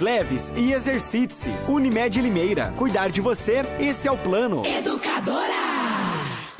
Leves e exercite-se. Unimed Limeira. Cuidar de você, esse é o plano. Educadora!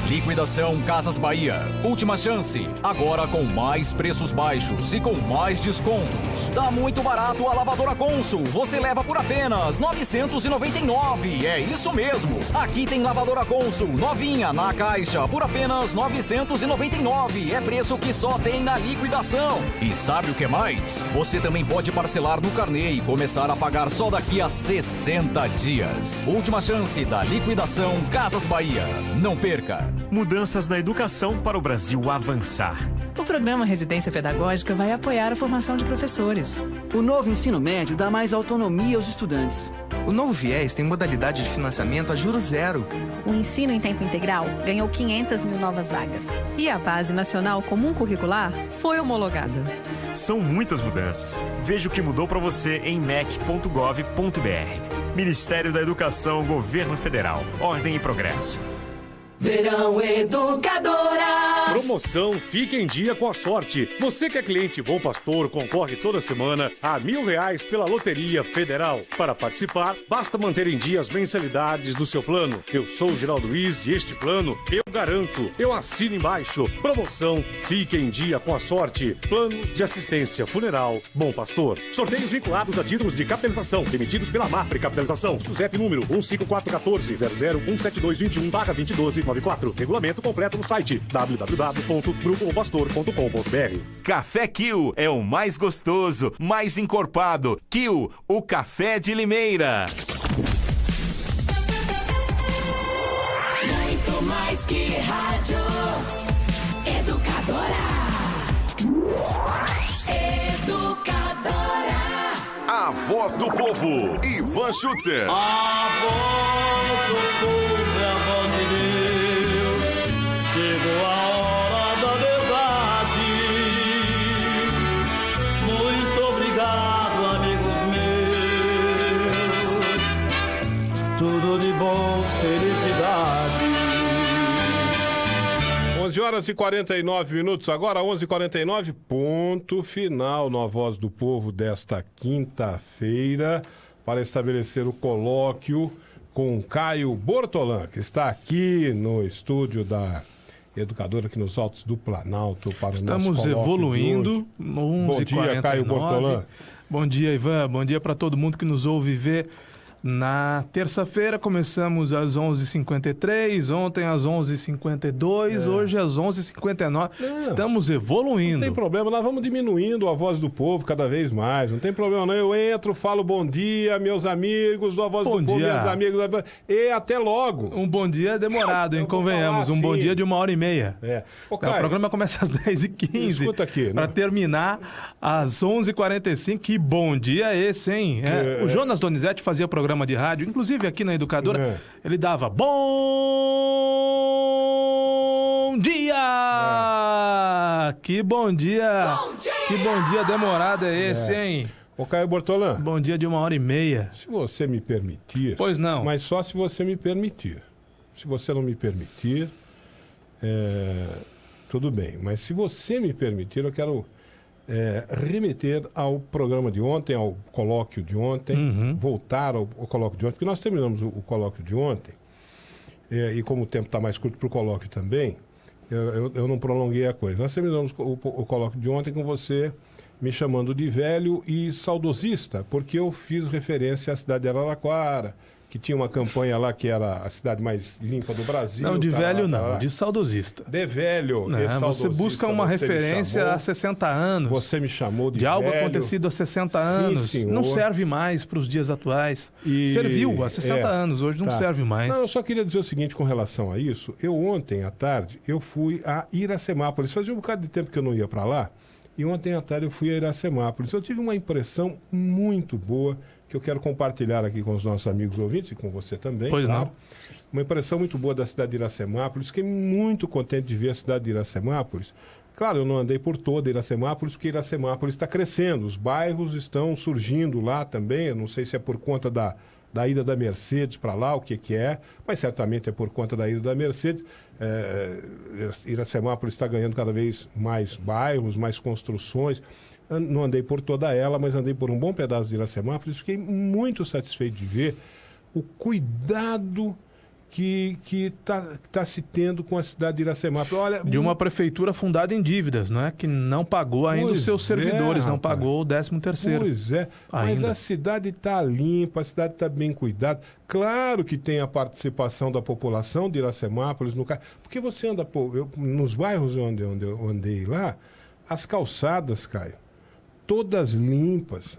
Liquidação Casas Bahia. Última chance. Agora com mais preços baixos e com mais descontos. Tá muito barato a lavadora Consul. Você leva por apenas R$ 999. É isso mesmo. Aqui tem lavadora Consul novinha na caixa por apenas R$ 999. É preço que só tem na liquidação. E sabe o que mais? Você também pode parcelar no carnê e começar a pagar só daqui a 60 dias. Última chance da liquidação Casas Bahia. Não perca. Mudanças na educação para o Brasil avançar. O programa Residência Pedagógica vai apoiar a formação de professores. O novo ensino médio dá mais autonomia aos estudantes. O novo FIES tem modalidade de financiamento a juros zero. O ensino em tempo integral ganhou 500 mil novas vagas. E a Base Nacional Comum Curricular foi homologada. São muitas mudanças. Veja o que mudou para você em mec.gov.br. Ministério da Educação, Governo Federal. Ordem e progresso. Verão Educadora! Promoção Fique em Dia com a Sorte. Você que é cliente Bom Pastor concorre toda semana a R$1.000 pela Loteria Federal. Para participar, basta manter em dia as mensalidades do seu plano. Eu sou o Geraldo Luiz e este plano eu garanto. Eu assino embaixo. Promoção Fique em Dia com a Sorte. Planos de assistência funeral Bom Pastor. Sorteios vinculados a títulos de capitalização emitidos pela Mafre Capitalização. SUSEP número 15414-0017221/2012. Regulamento completo no site www.grupopastor.com.br. Café Kill é o mais gostoso, mais encorpado. Kill, o café de Limeira. Muito mais que rádio. Educadora. Educadora. A voz do povo, Ivan Schutzer. A voz do povo é a voz de Deus. Chegou a hora da verdade. Muito obrigado, amigos meus. Tudo de bom, felicidade. 11h49, agora 11h49, ponto final na Voz do Povo desta quinta-feira, para estabelecer o colóquio com Caio Bortolã, que está aqui no estúdio da Educadora, aqui nos Altos do Planalto, para Estamos o nosso colóquio evoluindo. Bom dia, Caio Bortolã. Bom dia, Ivan. Bom dia para todo mundo que nos ouve ver. Na terça-feira começamos às 11h53, ontem às 11h52, hoje às 11h59. Estamos evoluindo. Não tem problema, nós vamos diminuindo a Voz do Povo cada vez mais. Não tem problema não, eu entro, falo bom dia, meus amigos do A Voz do Povo, meus amigos, e até logo. Um bom dia demorado, hein? Convenhamos. Um bom dia de 1h30. Ô, Caio, o programa começa às 10h15. Escuta aqui. Para terminar às 11h45. Que bom dia esse, hein? O Jonas Donizete fazia programa de rádio, inclusive aqui na Educadora, ele dava bom dia! Que bom dia! Que bom dia demorado é esse, hein? Ô, Caio Bortolã. Bom dia de 1h30. Se você me permitir... Pois não. Mas só se você me permitir. Se você não me permitir, tudo bem. Mas se você me permitir, eu quero... remeter ao programa de ontem, ao colóquio de ontem, voltar ao colóquio de ontem, porque nós terminamos o colóquio de ontem, e como o tempo está mais curto para o colóquio também, eu não prolonguei a coisa. Nós terminamos o colóquio de ontem com você me chamando de velho e saudosista, porque eu fiz referência à cidade de Araraquara, que tinha uma campanha lá que era a cidade mais limpa do Brasil. Não, de velho não, de saudosista. De velho, não, de saudosista. Você busca uma referência há 60 anos. Você me chamou de algo velho. Acontecido há 60 anos. Sim, não serve mais para os dias atuais. Serviu há 60 anos, hoje não serve mais. Não, eu só queria dizer o seguinte com relação a isso. Eu ontem à tarde, eu fui a Iracemápolis. Fazia um bocado de tempo que eu não ia para lá. E ontem à tarde eu fui a Iracemápolis. Eu tive uma impressão muito boa que eu quero compartilhar aqui com os nossos amigos ouvintes e com você também. Pois claro. Não. Uma impressão muito boa da cidade de Iracemápolis. Fiquei muito contente de ver a cidade de Iracemápolis. Claro, eu não andei por toda Iracemápolis, porque Iracemápolis está crescendo. Os bairros estão surgindo lá também. Eu não sei se é por conta da ida da Mercedes para lá, o que é, mas certamente é por conta da ida da Mercedes. Iracemápolis está ganhando cada vez mais bairros, mais construções. não andei por toda ela, mas andei por um bom pedaço de Iracemápolis. Fiquei muito satisfeito de ver o cuidado que tá se tendo com a cidade de Iracemápolis. Olha, de uma prefeitura fundada em dívidas, não é? Que não pagou ainda os seus servidores, não pagou o 13º. Pois é, mas a cidade está limpa, a cidade está bem cuidada. Claro que tem a participação da população de Iracemápolis, porque você anda nos bairros onde eu andei lá, as calçadas, Caio, todas limpas,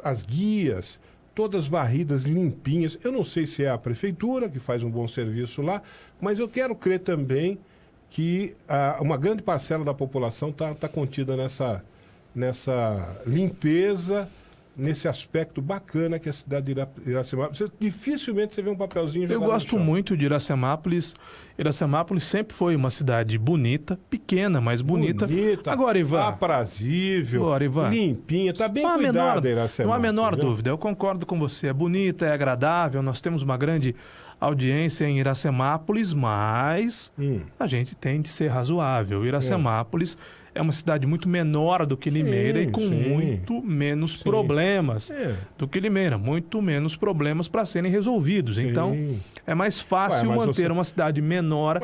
as guias, todas varridas, limpinhas. Eu não sei se é a prefeitura que faz um bom serviço lá, mas eu quero crer também que uma grande parcela da população tá contida nessa limpeza, nesse aspecto bacana que a cidade de Iracemápolis. Dificilmente você vê um papelzinho jogado Eu gosto muito de Iracemápolis. Iracemápolis sempre foi uma cidade bonita, pequena, mas bonita. Agora, Ivan, aprazível, agora, Ivan, limpinha, está bem cuidada, Iracemápolis. Não há a menor dúvida, eu concordo com você. É bonita, é agradável, nós temos uma grande audiência em Iracemápolis, mas a gente tem de ser razoável. Iracemápolis é uma cidade muito menor do que Limeira e com muito menos problemas do que Limeira. Muito menos problemas para serem resolvidos. Então, é mais fácil manter uma cidade menor,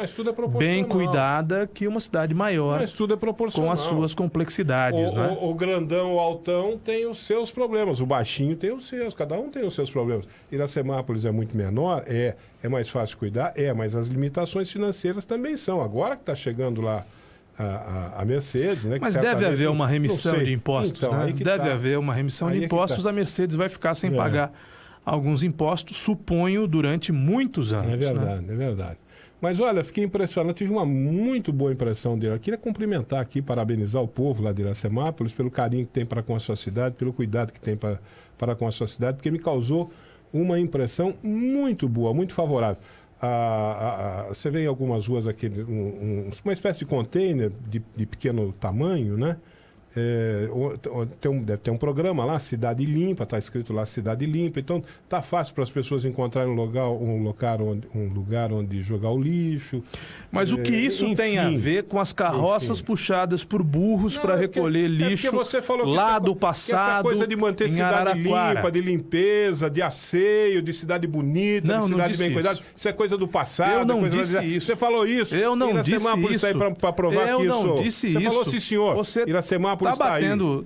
bem cuidada, que uma cidade maior, mas tudo é proporcional, com as suas complexidades. O grandão, o altão tem os seus problemas, o baixinho tem os seus, cada um tem os seus problemas. Iracemápolis é muito menor, é mais fácil cuidar, mas as limitações financeiras também são. Agora que está chegando lá a Mercedes, né? Mas deve haver uma remissão de impostos, então, né? Deve haver uma remissão de impostos, a Mercedes vai ficar sem pagar alguns impostos, suponho, durante muitos anos. É verdade, é verdade. Mas olha, fiquei impressionado, tive uma muito boa impressão dele. Eu queria cumprimentar aqui, parabenizar o povo lá de Iracemápolis pelo carinho que tem para com a sua cidade, pelo cuidado que tem para com a sua cidade, porque me causou uma impressão muito boa, muito favorável. Você vê em algumas ruas aqui uma espécie de container de pequeno tamanho, né? Deve ter um programa lá, Cidade Limpa, está escrito lá Cidade Limpa, então tá fácil para as pessoas encontrarem um lugar onde jogar o lixo. Mas o que isso tem a ver com as carroças puxadas por burros para recolher lixo você falou lá do passado, essa coisa de manter cidade limpa, de limpeza, de asseio, de cidade bonita, de cidade bem cuidada, isso é coisa do passado. Eu não disse isso. Você falou isso. Eu não disse isso. Para provar que isso. Eu não disse isso. Você falou sim, senhor. Iracemápolis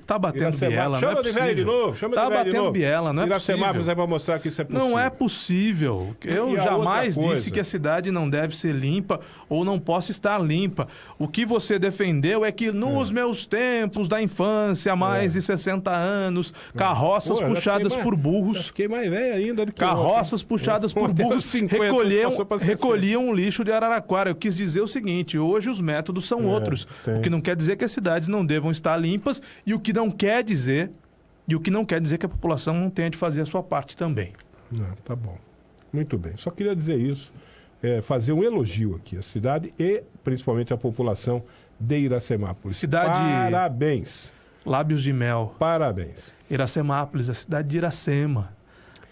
tá batendo biela, chama não é de velho de novo, tá batendo biela, não é Iracemápolis é para mostrar que isso é possível. Não é possível. Eu jamais disse que a cidade não deve ser limpa ou não possa estar limpa. O que você defendeu é que nos meus tempos da infância, há mais de 60 anos, carroças puxadas por burros. Fiquei mais velho ainda do que carroças puxadas por burros recolhiam o lixo de Araraquara. Eu quis dizer o seguinte, hoje os métodos são outros. O que não quer dizer que as cidades não devam estar limpas e o que não quer dizer que a população não tenha de fazer a sua parte também. Tá bom. Muito bem. Só queria dizer isso, fazer um elogio aqui à cidade e principalmente à população de Iracemápolis. Parabéns. Lábios de mel. Parabéns. Iracemápolis, a cidade de Iracema.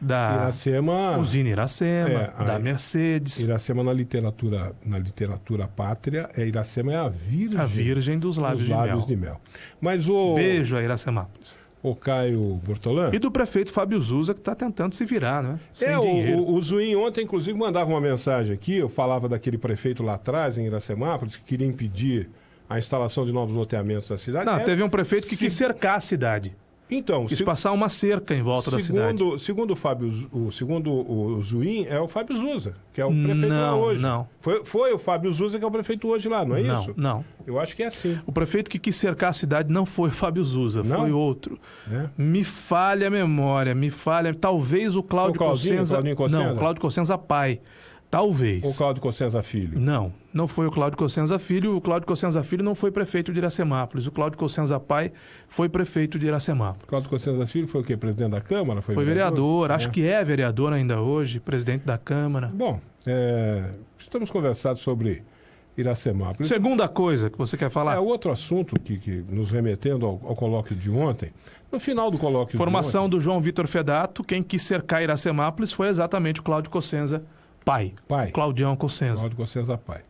Da usina Iracema, da Mercedes. Iracema na literatura pátria, Iracema é a virgem dos lábios de mel. Mas beijo a Iracemápolis. O Caio Bortolã. E do prefeito Fábio Zuza, que está tentando se virar, né? Sem dinheiro. O Zuim ontem, inclusive, mandava uma mensagem aqui, eu falava daquele prefeito lá atrás, em Iracemápolis, que queria impedir a instalação de novos loteamentos na cidade. Não, teve um prefeito que quis cercar a cidade. Então, quis passar uma cerca em volta da cidade. Segundo o Zuim, é o Fábio Zuza, que é o prefeito lá hoje. Não. Foi o Fábio Zuza que é o prefeito hoje lá, não é isso? Não. Eu acho que é assim. O prefeito que quis cercar a cidade não foi o Fábio Zuza, foi outro. Me falha a memória, talvez o Cláudio Cossenza. Não, o Cláudio Cossenza pai. Talvez. O Cláudio Cossenza Filho? Não foi o Cláudio Cossenza Filho. O Cláudio Cossenza Filho não foi prefeito de Iracemápolis. O Cláudio Cossenza pai foi prefeito de Iracemápolis. O Cláudio Cossenza Filho foi o quê? Presidente da Câmara? Foi vereador. Acho que é vereador ainda hoje, presidente da Câmara. Bom, estamos conversando sobre Iracemápolis. Segunda coisa que você quer falar? Outro assunto que nos remetendo ao colóquio de ontem. No final do colóquio Formação do João Vitor Fedato, quem quis cercar Iracemápolis foi exatamente o Cláudio Cossenza pai. Claudião Cossenza. Cláudio Cossenza pai.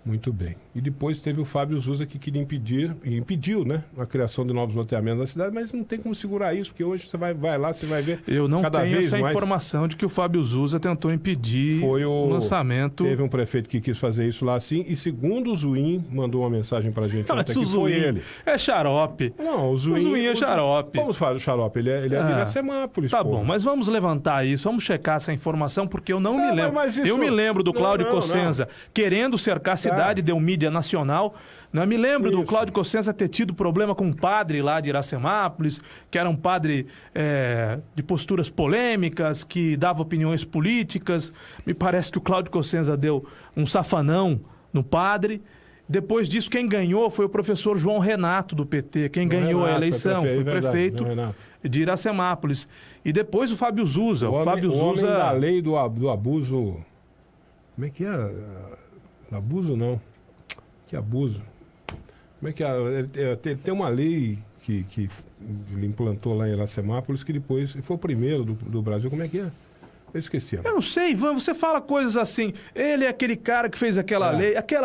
Muito bem. E depois teve o Fábio Zusa que queria impedir, e impediu, né, a criação de novos loteamentos na cidade, mas não tem como segurar isso, porque hoje você vai lá, você vai ver. Eu não cada tenho vez essa mais... informação de que o Fábio Zusa tentou impedir o lançamento. Teve um prefeito que quis fazer isso lá assim, e segundo o Zuim, mandou uma mensagem pra gente Mas ontem, o que foi Zuim ele. é xarope. Não, o Zuim é xarope. Vamos falar do xarope, ele é de Iracemápolis. Tá pô. bom, mas vamos levantar isso, vamos checar essa informação, porque eu não me lembro. mas isso- Eu me lembro do Não, Cláudio não, Cossenza querendo cercar a cidade, deu mídia nacional. Não me lembro do Cláudio Cossenza ter tido problema com um padre lá de Iracemápolis, que era um padre de posturas polêmicas, que dava opiniões políticas. Me parece que o Cláudio Cossenza deu um safanão no padre. Depois disso, quem ganhou foi o professor João Renato, do PT. Quem ganhou a eleição foi o prefeito de Iracemápolis. E depois o Fábio Zusa. O Fábio Zusa... homem da lei do abuso... Como é que é? Abuso não. Que abuso? Como é que é? Tem uma lei que ele implantou lá em Iracemápolis que depois foi o primeiro do Brasil. Como é que é? Eu esqueci. Eu não sei, Ivan, você fala coisas assim. Ele é aquele cara que fez aquela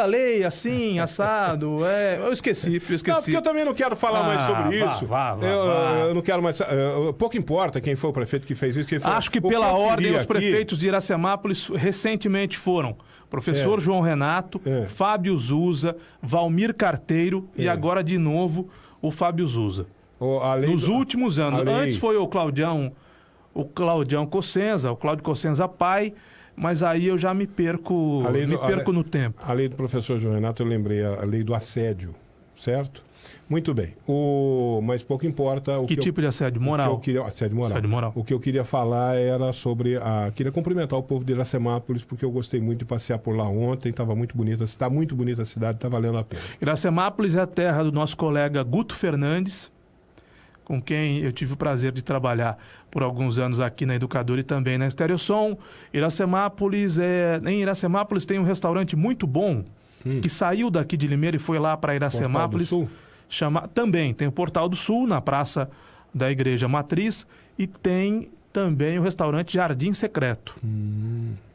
lei assim, assado. Eu esqueci. Não, porque eu também não quero falar mais sobre isso. Eu não quero mais. Pouco importa quem foi o prefeito que fez isso. Acho que pela ordem os prefeitos de Iracemápolis recentemente foram professor João Renato, Fábio Zusa, Valmir Carteiro e agora de novo o Fábio Zusa. Nos últimos anos. Antes foi o Claudião Cossenza, o Cláudio Cossenza pai, mas aí eu já me perco no tempo. A lei do professor João Renato, eu lembrei, a lei do assédio, certo? Muito bem. Mas pouco importa... Que tipo de assédio? Moral? Assédio moral. O que eu queria falar era sobre... Queria cumprimentar o povo de Iracemápolis, porque eu gostei muito de passear por lá ontem, estava muito bonita, está muito bonita a cidade, está valendo a pena. Iracemápolis é a terra do nosso colega Guto Fernandes, com quem eu tive o prazer de trabalhar por alguns anos aqui na Educadora e também na Estereosom. Em Iracemápolis tem um restaurante muito bom, que saiu daqui de Limeira e foi lá para Iracemápolis. Também tem o Portal do Sul, na Praça da Igreja Matriz, e tem também o restaurante Jardim Secreto,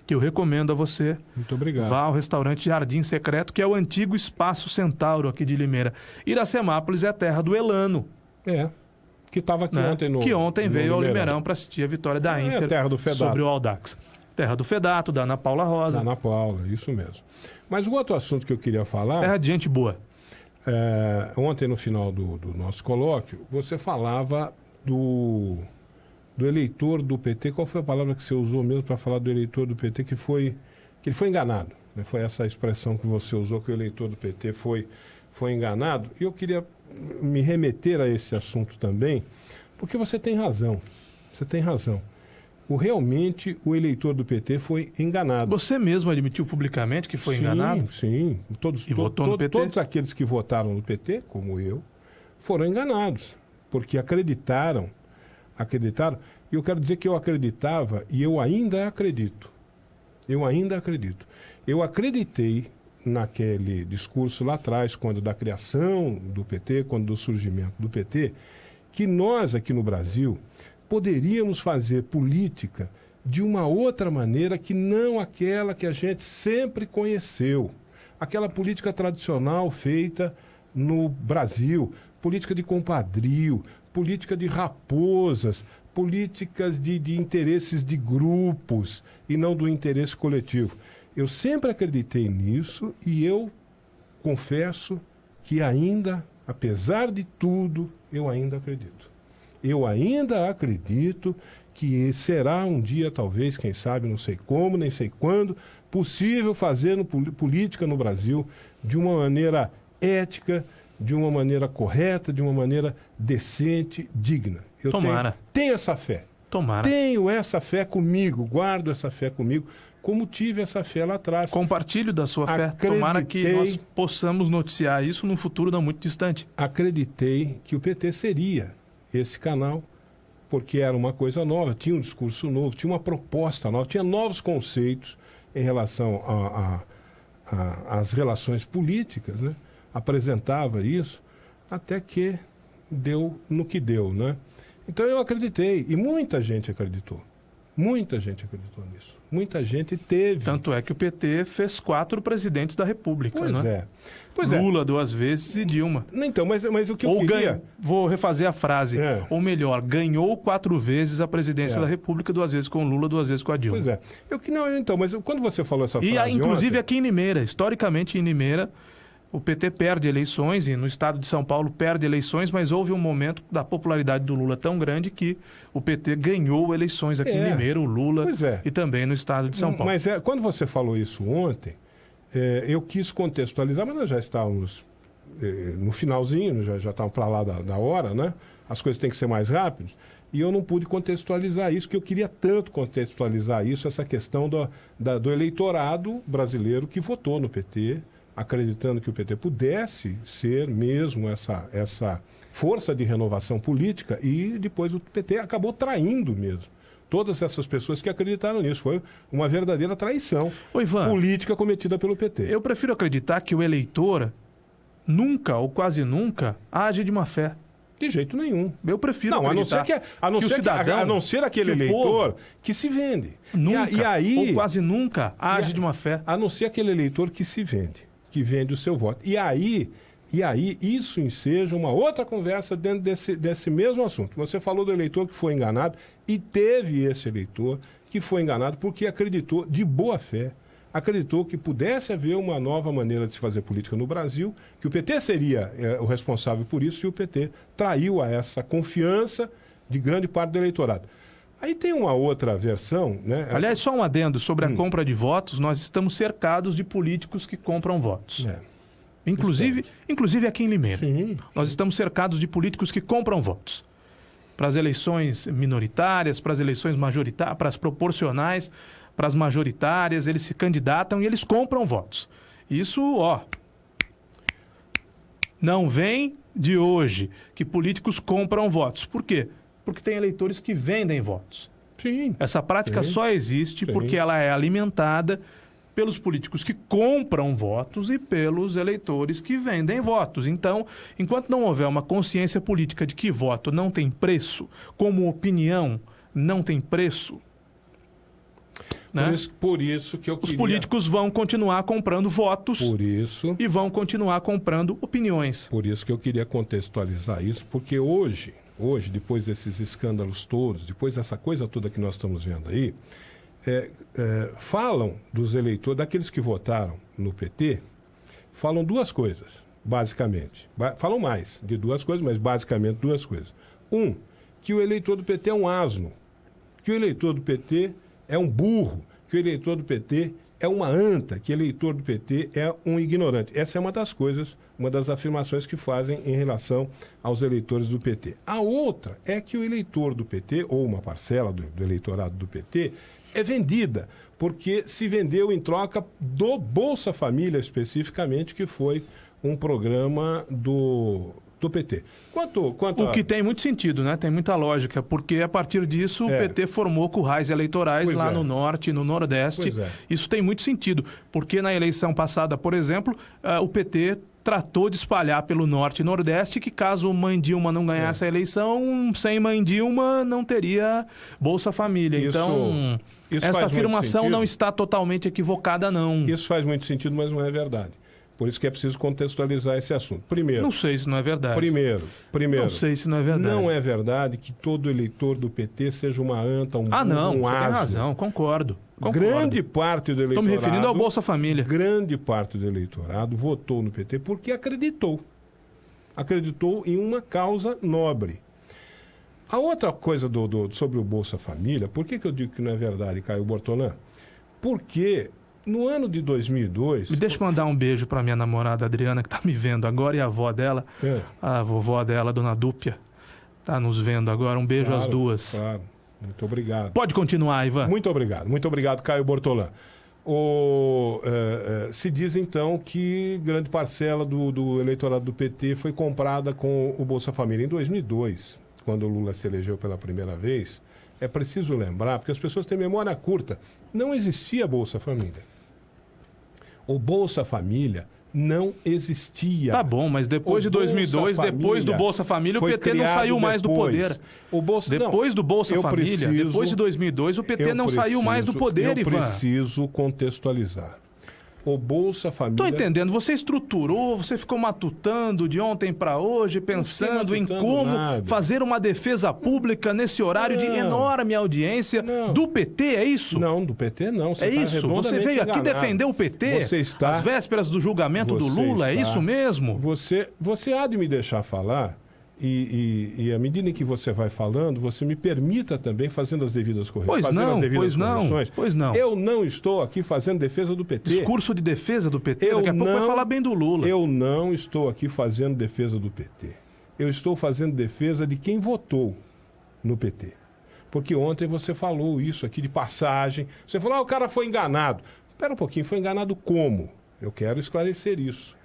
que eu recomendo a você. Muito obrigado. Vá ao restaurante Jardim Secreto, que é o antigo Espaço Centauro aqui de Limeira. Iracemápolis é a terra do Elano. Que estava aqui ontem Que ontem veio ao Limeirão para assistir a vitória da Inter terra do Fedato. sobre o Audax. Terra do Fedato, da Ana Paula Rosa. Da Ana Paula, isso mesmo. Mas o outro assunto que eu queria falar... Terra de gente boa. Ontem, no final do nosso colóquio, você falava do eleitor do PT. Qual foi a palavra que você usou mesmo para falar do eleitor do PT? Que ele foi enganado. Né? Foi essa expressão que você usou, que o eleitor do PT foi enganado. E eu queria me remeter a esse assunto também, porque você tem razão. Você tem razão. Realmente, o eleitor do PT foi enganado. Você mesmo admitiu publicamente que foi enganado? Sim. Votou no PT? Todos aqueles que votaram no PT, como eu, foram enganados, porque acreditaram. E eu quero dizer que eu acreditava e eu ainda acredito. Eu acreditei naquele discurso lá atrás, quando da criação do PT, quando do surgimento do PT, que nós aqui no Brasil poderíamos fazer política de uma outra maneira que não aquela que a gente sempre conheceu. Aquela política tradicional feita no Brasil, política de compadrio, política de raposas, políticas de interesses de grupos e não do interesse coletivo. Eu sempre acreditei nisso e eu confesso que ainda, apesar de tudo, eu ainda acredito. Eu ainda acredito que será um dia, talvez, quem sabe, não sei como, nem sei quando, possível fazer política no Brasil de uma maneira ética, de uma maneira correta, de uma maneira decente, digna. Eu tenho essa fé. Tenho essa fé comigo, guardo essa fé comigo, como tive essa fé lá atrás. Compartilho da sua fé. Tomara que nós possamos noticiar isso num futuro não muito distante. Acreditei que o PT seria esse canal, porque era uma coisa nova, tinha um discurso novo, tinha uma proposta nova, tinha novos conceitos em relação às relações políticas, né? Apresentava isso, até que deu no que deu, né? Então eu acreditei, e muita gente acreditou. Muita gente acreditou nisso. Muita gente teve. Tanto é que o PT fez 4 presidentes da República, Pois né? é. Pois é. Lula 2 vezes e Dilma. Então, mas o que eu queria... Vou refazer a frase. Ou melhor, ganhou 4 vezes a presidência É. da República, 2 vezes com o Lula, 2 vezes com a Dilma. Pois é. Então, mas quando você falou essa frase Inclusive ontem, aqui em Limeira, historicamente em Limeira, o PT perde eleições e no estado de São Paulo perde eleições, mas houve um momento da popularidade do Lula tão grande que o PT ganhou eleições aqui em Limeira, o Lula, e também no estado de São Paulo. Mas quando você falou isso ontem, eu quis contextualizar, mas nós já estávamos no finalzinho, já estávamos para lá da hora, né? As coisas têm que ser mais rápidas. E eu não pude contextualizar isso, que eu queria tanto contextualizar isso, essa questão do eleitorado brasileiro que votou no PT, acreditando que o PT pudesse ser mesmo essa força de renovação política, e depois o PT acabou traindo mesmo todas essas pessoas que acreditaram nisso. Foi uma verdadeira traição política cometida pelo PT. Eu prefiro acreditar que o eleitor nunca ou quase nunca age de má fé. De jeito nenhum. Eu prefiro acreditar a não ser aquele eleitor que se vende. Nunca ou quase nunca age de má fé. A não ser aquele eleitor que se vende, que vende o seu voto. E aí isso enseja uma outra conversa dentro desse mesmo assunto. Você falou do eleitor que foi enganado, e teve esse eleitor que foi enganado porque acreditou de boa fé, acreditou que pudesse haver uma nova maneira de se fazer política no Brasil, que o PT seria o responsável por isso, e o PT traiu a essa confiança de grande parte do eleitorado. Aí tem uma outra versão, né? Aliás, só um adendo sobre a compra de votos, nós estamos cercados de políticos que compram votos. Inclusive aqui em Limeira. Sim. Nós estamos cercados de políticos que compram votos. Para as eleições minoritárias, para as eleições majoritárias, para as proporcionais, para as majoritárias, eles se candidatam e eles compram votos. Isso, não vem de hoje que políticos compram votos. Por quê? Porque tem eleitores que vendem votos. Sim. Essa prática só existe porque ela é alimentada pelos políticos que compram votos e pelos eleitores que vendem votos. Então, enquanto não houver uma consciência política de que voto não tem preço, como opinião não tem preço, por isso que eu queria... Os políticos vão continuar comprando votos e vão continuar comprando opiniões. Por isso que eu queria contextualizar isso, porque hoje, depois desses escândalos todos, depois dessa coisa toda que nós estamos vendo aí, falam dos eleitores, daqueles que votaram no PT, falam 2 coisas, basicamente. Falam mais de 2 coisas, mas basicamente 2 coisas. Que o eleitor do PT é um asno, que o eleitor do PT é um burro, que o eleitor do PT é uma anta, que o eleitor do PT é um ignorante. Essa é uma das coisas, uma das afirmações que fazem em relação aos eleitores do PT. A outra é que o eleitor do PT, ou uma parcela do eleitorado do PT, é vendida, porque se vendeu em troca do Bolsa Família, especificamente, que foi um programa do PT. O que tem muito sentido, né? Tem muita lógica, porque a partir disso o PT formou currais eleitorais lá no Norte e no Nordeste. Isso tem muito sentido, porque na eleição passada, por exemplo, o PT tratou de espalhar pelo Norte e Nordeste que caso Mãe Dilma não ganhasse a eleição, sem Mãe Dilma não teria Bolsa Família. Então, essa afirmação não está totalmente equivocada, não. Isso faz muito sentido, mas não é verdade. Por isso que é preciso contextualizar esse assunto. Primeiro... Não sei se não é verdade. Primeiro... Não sei se não é verdade. Não é verdade que todo eleitor do PT seja uma anta, um burro, não, um você asno. tem razão, concordo. Grande parte do eleitorado... Estou me referindo ao Bolsa Família. Grande parte do eleitorado votou no PT porque acreditou. Acreditou em uma causa nobre. A outra coisa sobre o Bolsa Família, por que eu digo que não é verdade, Caio Bortolã? Porque... No ano de 2002... Me deixa mandar um beijo para minha namorada Adriana, que está me vendo agora, e a avó dela, a vovó dela, Dona Dúpia, está nos vendo agora. Um beijo às duas. Claro, muito obrigado. Pode continuar, Ivan. Muito obrigado, Caio Bortolã. Se diz, então, que grande parcela do eleitorado do PT foi comprada com o Bolsa Família. Em 2002, quando o Lula se elegeu pela primeira vez, é preciso lembrar, porque as pessoas têm memória curta, não existia Bolsa Família. O Bolsa Família Não existia. Tá bom, mas depois O de 2002, Bolsa depois do Família Bolsa Família, o foi PT não criado saiu mais do depois. poder. Depois do Bolsa Família, depois de 2002, o PT não saiu mais do poder, Ivan. Eu preciso contextualizar. O Bolsa Família... Tô entendendo, você estruturou, você ficou matutando de ontem para hoje, pensando em como fazer uma defesa pública nesse horário de enorme audiência do PT, é isso? Não, do PT não. É isso? Você veio aqui defender o PT às vésperas do julgamento do Lula, é isso mesmo? Você há de me deixar falar e à medida em que você vai falando, você me permita também fazendo as devidas correções. Pois não. Eu não estou aqui fazendo defesa do PT. Discurso de defesa do PT, daqui a pouco vai falar bem do Lula. Eu não estou aqui fazendo defesa do PT. Eu estou fazendo defesa de quem votou no PT. Porque ontem você falou isso aqui de passagem. Você falou, o cara foi enganado. Espera um pouquinho, foi enganado como? Eu quero esclarecer isso.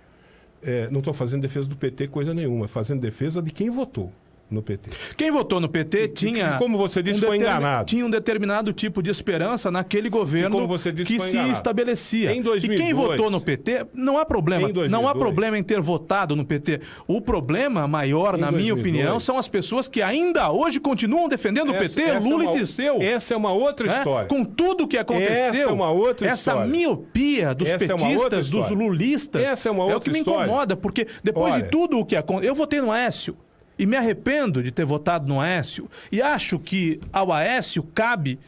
Não estou fazendo defesa do PT coisa nenhuma, fazendo defesa de quem votou no PT. Quem votou no PT tinha... Como você disse, foi enganado. Tinha um determinado tipo de esperança naquele governo que se estabelecia. Em 2002, e quem votou no PT, não há problema. Não há problema em ter votado no PT. O problema maior, na minha opinião, são as pessoas que ainda hoje continuam defendendo o PT, Lula e Dirceu. Essa é uma outra história. Com tudo o que aconteceu. Essa é uma outra história. Essa miopia dos petistas, dos lulistas, essa é uma outra o que me incomoda, porque depois de tudo o que aconteceu... Eu votei no Aécio. E me arrependo de ter votado no Aécio. E acho que ao Aécio cabe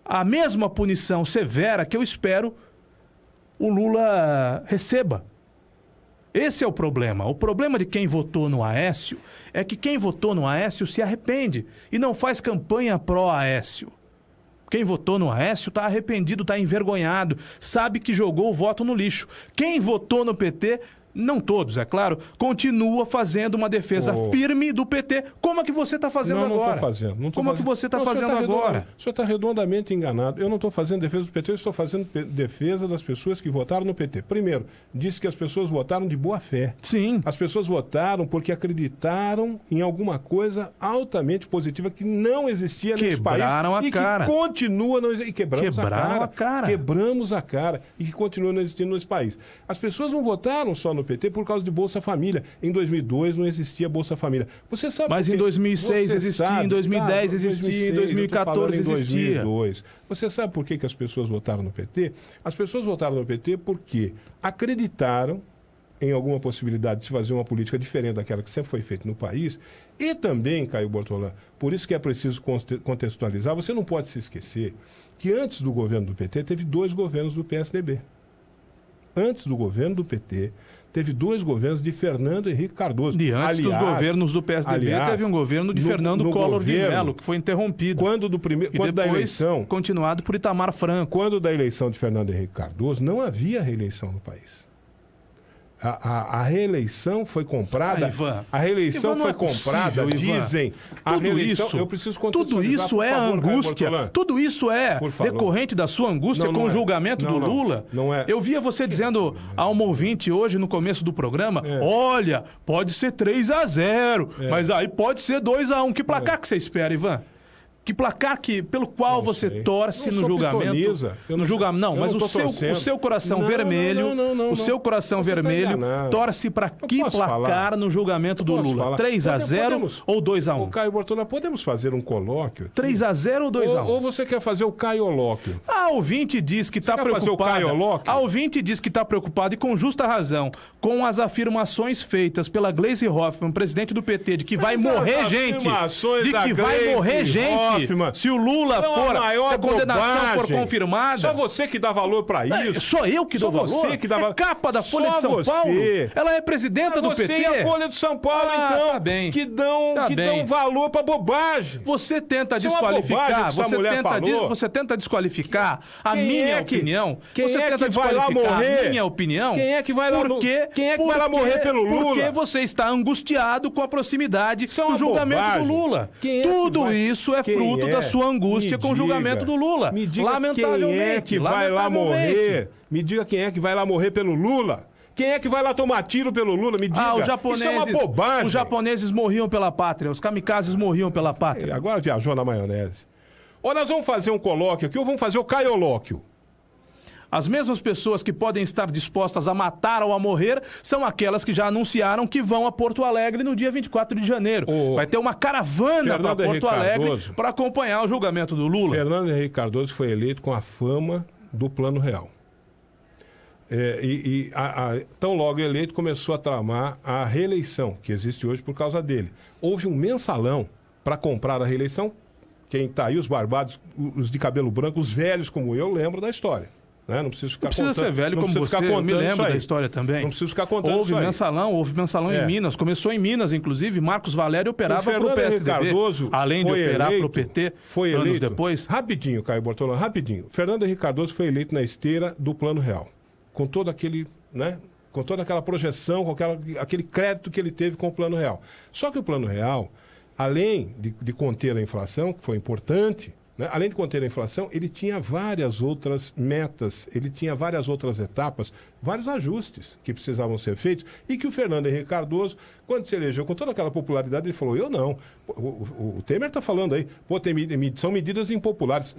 a mesma punição severa que eu espero o Lula receba. Esse é o problema. O problema de quem votou no Aécio é que quem votou no Aécio se arrepende e não faz campanha pró-Aécio. Quem votou no Aécio está arrependido, está envergonhado, sabe que jogou o voto no lixo. Quem votou no PT... Não todos, é claro, continua fazendo uma defesa firme do PT. Como é que você está fazendo agora? Não estou fazendo. Como é que você está fazendo agora? O senhor está redondamente enganado. Eu não estou fazendo defesa do PT, eu estou fazendo defesa das pessoas que votaram no PT. Primeiro, disse que as pessoas votaram de boa fé. Sim. As pessoas votaram porque acreditaram em alguma coisa altamente positiva que não existia nesse país. Quebraram a cara. Que continua não existindo. E quebramos a cara. Quebramos a cara. E que continua não existindo nesse país. As pessoas não votaram só no PT por causa de Bolsa Família. Em 2002 não existia Bolsa Família. Você sabe? Mas em 2006 existia, em 2010 existia, em 2014 existia. 2002. Você sabe por que as pessoas votaram no PT? As pessoas votaram no PT porque acreditaram em alguma possibilidade de se fazer uma política diferente daquela que sempre foi feita no país. E também, Caio Bortolã, por isso que é preciso contextualizar, você não pode se esquecer que antes do governo do PT teve 2 governos do PSDB. Antes do governo do PT, teve 2 governos de Fernando Henrique Cardoso. E antes dos governos do PSDB, teve um governo de Fernando Collor de Mello, que foi interrompido. Quando da eleição, continuado por Itamar Franco. Quando da eleição de Fernando Henrique Cardoso, não havia reeleição no país. A reeleição foi comprada. A reeleição foi comprada, dizem. Eu preciso tudo isso é angústia. Tudo isso é decorrente da sua angústia com o julgamento do Lula. Não é. Eu via você dizendo a um ouvinte hoje no começo do programa: olha, pode ser 3-0, mas aí pode ser 2-1. Que placar que você espera, Ivan? Que placar pelo qual você torce no julgamento? Mas o seu coração vermelho, o seu coração vermelho torce para que placar no julgamento do Lula? 3-0 ou 2-1? Caio Bortolã, podemos fazer um colóquio? 3-0 ou 2-1? Ou você quer fazer o caiolóquio? A ouvinte diz que está preocupada. A ouvinte diz que está preocupada e com justa razão com as afirmações feitas pela Gleisi Hoffmann, presidente do PT, de que vai morrer gente. De que vai morrer gente. Se o Lula se a condenação for confirmada... Só você que dá valor pra isso. Só eu que dou valor? Você que dá valor. É capa da Folha de São Paulo. Ela é presidenta do PT. Você e a Folha de São Paulo, então, tá bem. que dão valor pra bobagem. Você tenta desqualificar. Você tenta desqualificar a minha opinião. Você tenta desqualificar a minha opinião. Quem é que vai lá morrer? Quem é que vai lá morrer pelo Lula? Porque você está angustiado com a proximidade do julgamento do Lula. Tudo isso é fruto da sua angústia com o julgamento do Lula. Me diga lamentavelmente. Quem é que vai lá morrer? Me diga quem é que vai lá morrer pelo Lula? Quem é que vai lá tomar tiro pelo Lula? Me diga. Isso é uma bobagem. Os japoneses morriam pela pátria. Os kamikazes morriam pela pátria. Agora viajou na maionese. Ou nós vamos fazer um colóquio aqui ou vamos fazer o caiolóquio? As mesmas pessoas que podem estar dispostas a matar ou a morrer são aquelas que já anunciaram que vão a Porto Alegre no dia 24 de janeiro. Vai ter uma caravana para Porto Alegre para acompanhar o julgamento do Lula. Fernando Henrique Cardoso foi eleito com a fama do Plano Real. Tão logo eleito, começou a tramar a reeleição, que existe hoje por causa dele. Houve um mensalão para comprar a reeleição. Quem está aí, os barbados, os de cabelo branco, os velhos como eu, lembro da história. Né? Não preciso ficar contando. Não precisa ser velho como você, eu me lembro da história também. Não preciso ficar contando houve mensalão em Minas, começou em Minas, inclusive, Marcos Valério operava para o PSDB, Cardoso além de operar para o PT, foi eleito, anos depois. Rapidinho, Caio Bortolão, rapidinho. Fernando Henrique Cardoso foi eleito na esteira do Plano Real, com todo aquele, né, com toda aquela projeção, com aquele crédito que ele teve com o Plano Real. Só que o Plano Real, além de conter a inflação, que foi importante, né, além de conter a inflação, ele tinha várias outras metas, ele tinha várias outras etapas, vários ajustes que precisavam ser feitos e que o Fernando Henrique Cardoso, quando se elegeu com toda aquela popularidade, ele falou, eu não. O Temer está falando aí, são medidas impopulares.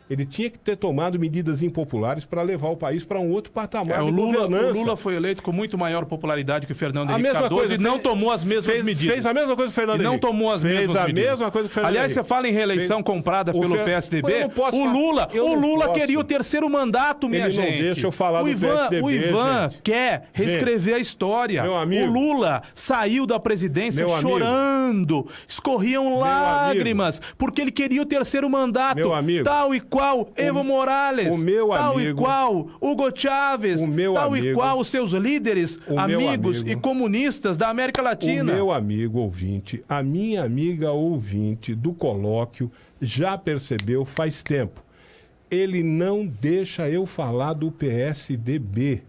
Ele tinha que ter tomado medidas impopulares para levar o país para um outro patamar de governança. O Lula foi eleito com muito maior popularidade que o Fernando Henrique Cardoso e não tomou as mesmas medidas. Fez a mesma coisa que o Fernando Henrique. E não tomou as mesmas medidas. Fez a mesma coisa que o Fernando Henrique. Aliás, você fala em reeleição comprada pelo PSDB. O Lula queria o terceiro mandato, minha gente. Não deixa eu falar do PSDB, o Ivan quer reescrever a história. Meu amigo, o Lula saiu da presidência chorando, escorriam lágrimas, porque ele queria o terceiro mandato, tal e qual Evo Morales, tal e qual Hugo Chávez, tal e qual os seus líderes, amigos e comunistas da América Latina. O meu amigo ouvinte, a minha amiga ouvinte do colóquio já percebeu faz tempo. Ele não deixa eu falar do PSDB.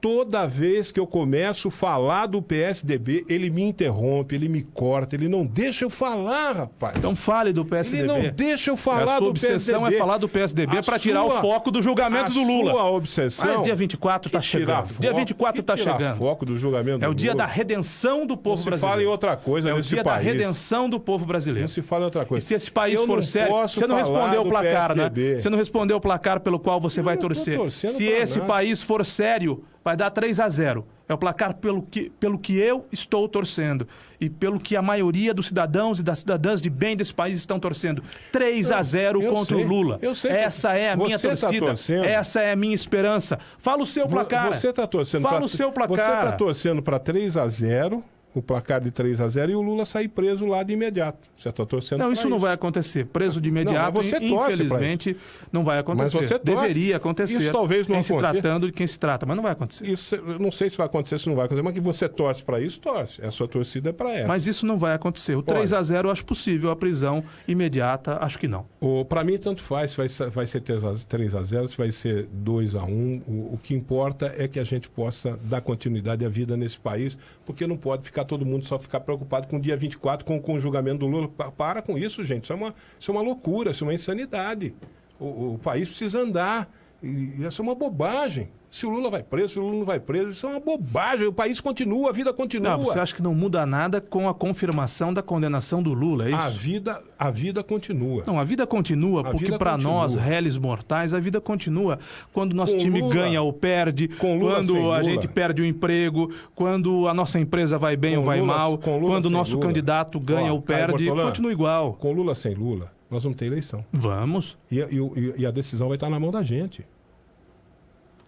Toda vez que eu começo a falar do PSDB, ele me interrompe, ele me corta, ele não deixa eu falar, rapaz. Então fale do PSDB. Ele não deixa eu falar do PSDB. A sua obsessão é falar do PSDB para tirar o foco do julgamento do Lula. A sua obsessão... Mas dia 24 está chegando. Dia 24 está chegando. Foco do julgamento do Lula. É o dia da redenção do povo brasileiro. Não se fala em outra coisa nesse país. É o dia da redenção do povo brasileiro. Não se fala em outra coisa. E se esse país for sério... Você não respondeu o placar, né? Você não respondeu o placar pelo qual você vai torcer. Se esse país for sério... Vai dar 3-0. É o placar pelo que eu estou torcendo. E pelo que a maioria dos cidadãos e das cidadãs de bem desse país estão torcendo. 3-0 contra o Lula. Essa é a minha torcida. Essa é a minha esperança. Fala o seu placar. Você está torcendo Fala o seu placar. Você está torcendo para 3-0. O placar de 3-0 e o Lula sair preso lá de imediato. Você está torcendo para isso. Não, isso não vai acontecer. Preso de imediato, infelizmente, não vai acontecer. Mas você deveria acontecer. Isso talvez não aconteça. Se tratando de quem se trata, mas não vai acontecer. Isso, eu não sei se vai acontecer, se não vai acontecer, mas que você torce para isso, torce. A sua torcida é para essa. Mas isso não vai acontecer. O 3-0 eu acho possível, a prisão imediata, acho que não. Para mim, tanto faz, se vai ser 3-0, se vai ser 2-1. O que importa é que a gente possa dar continuidade à vida nesse país, porque não pode ficar todo mundo só ficar preocupado com o dia 24, com o julgamento do Lula. Para com isso, gente. Isso é uma loucura, isso é uma insanidade. O país precisa andar. E essa é uma bobagem. Se o Lula vai preso, se o Lula não vai preso, isso é uma bobagem. O país continua, a vida continua. Não, você acha que não muda nada com a confirmação da condenação do Lula, é isso? A vida continua. Não, a vida continua, porque para nós, réis mortais, a vida continua. Quando o nosso time ganha ou perde, quando a gente perde o emprego, quando a nossa empresa vai bem ou vai mal, quando o nosso candidato ganha ou perde, continua igual. Com Lula sem Lula, nós vamos ter eleição. Vamos. E a decisão vai estar na mão da gente.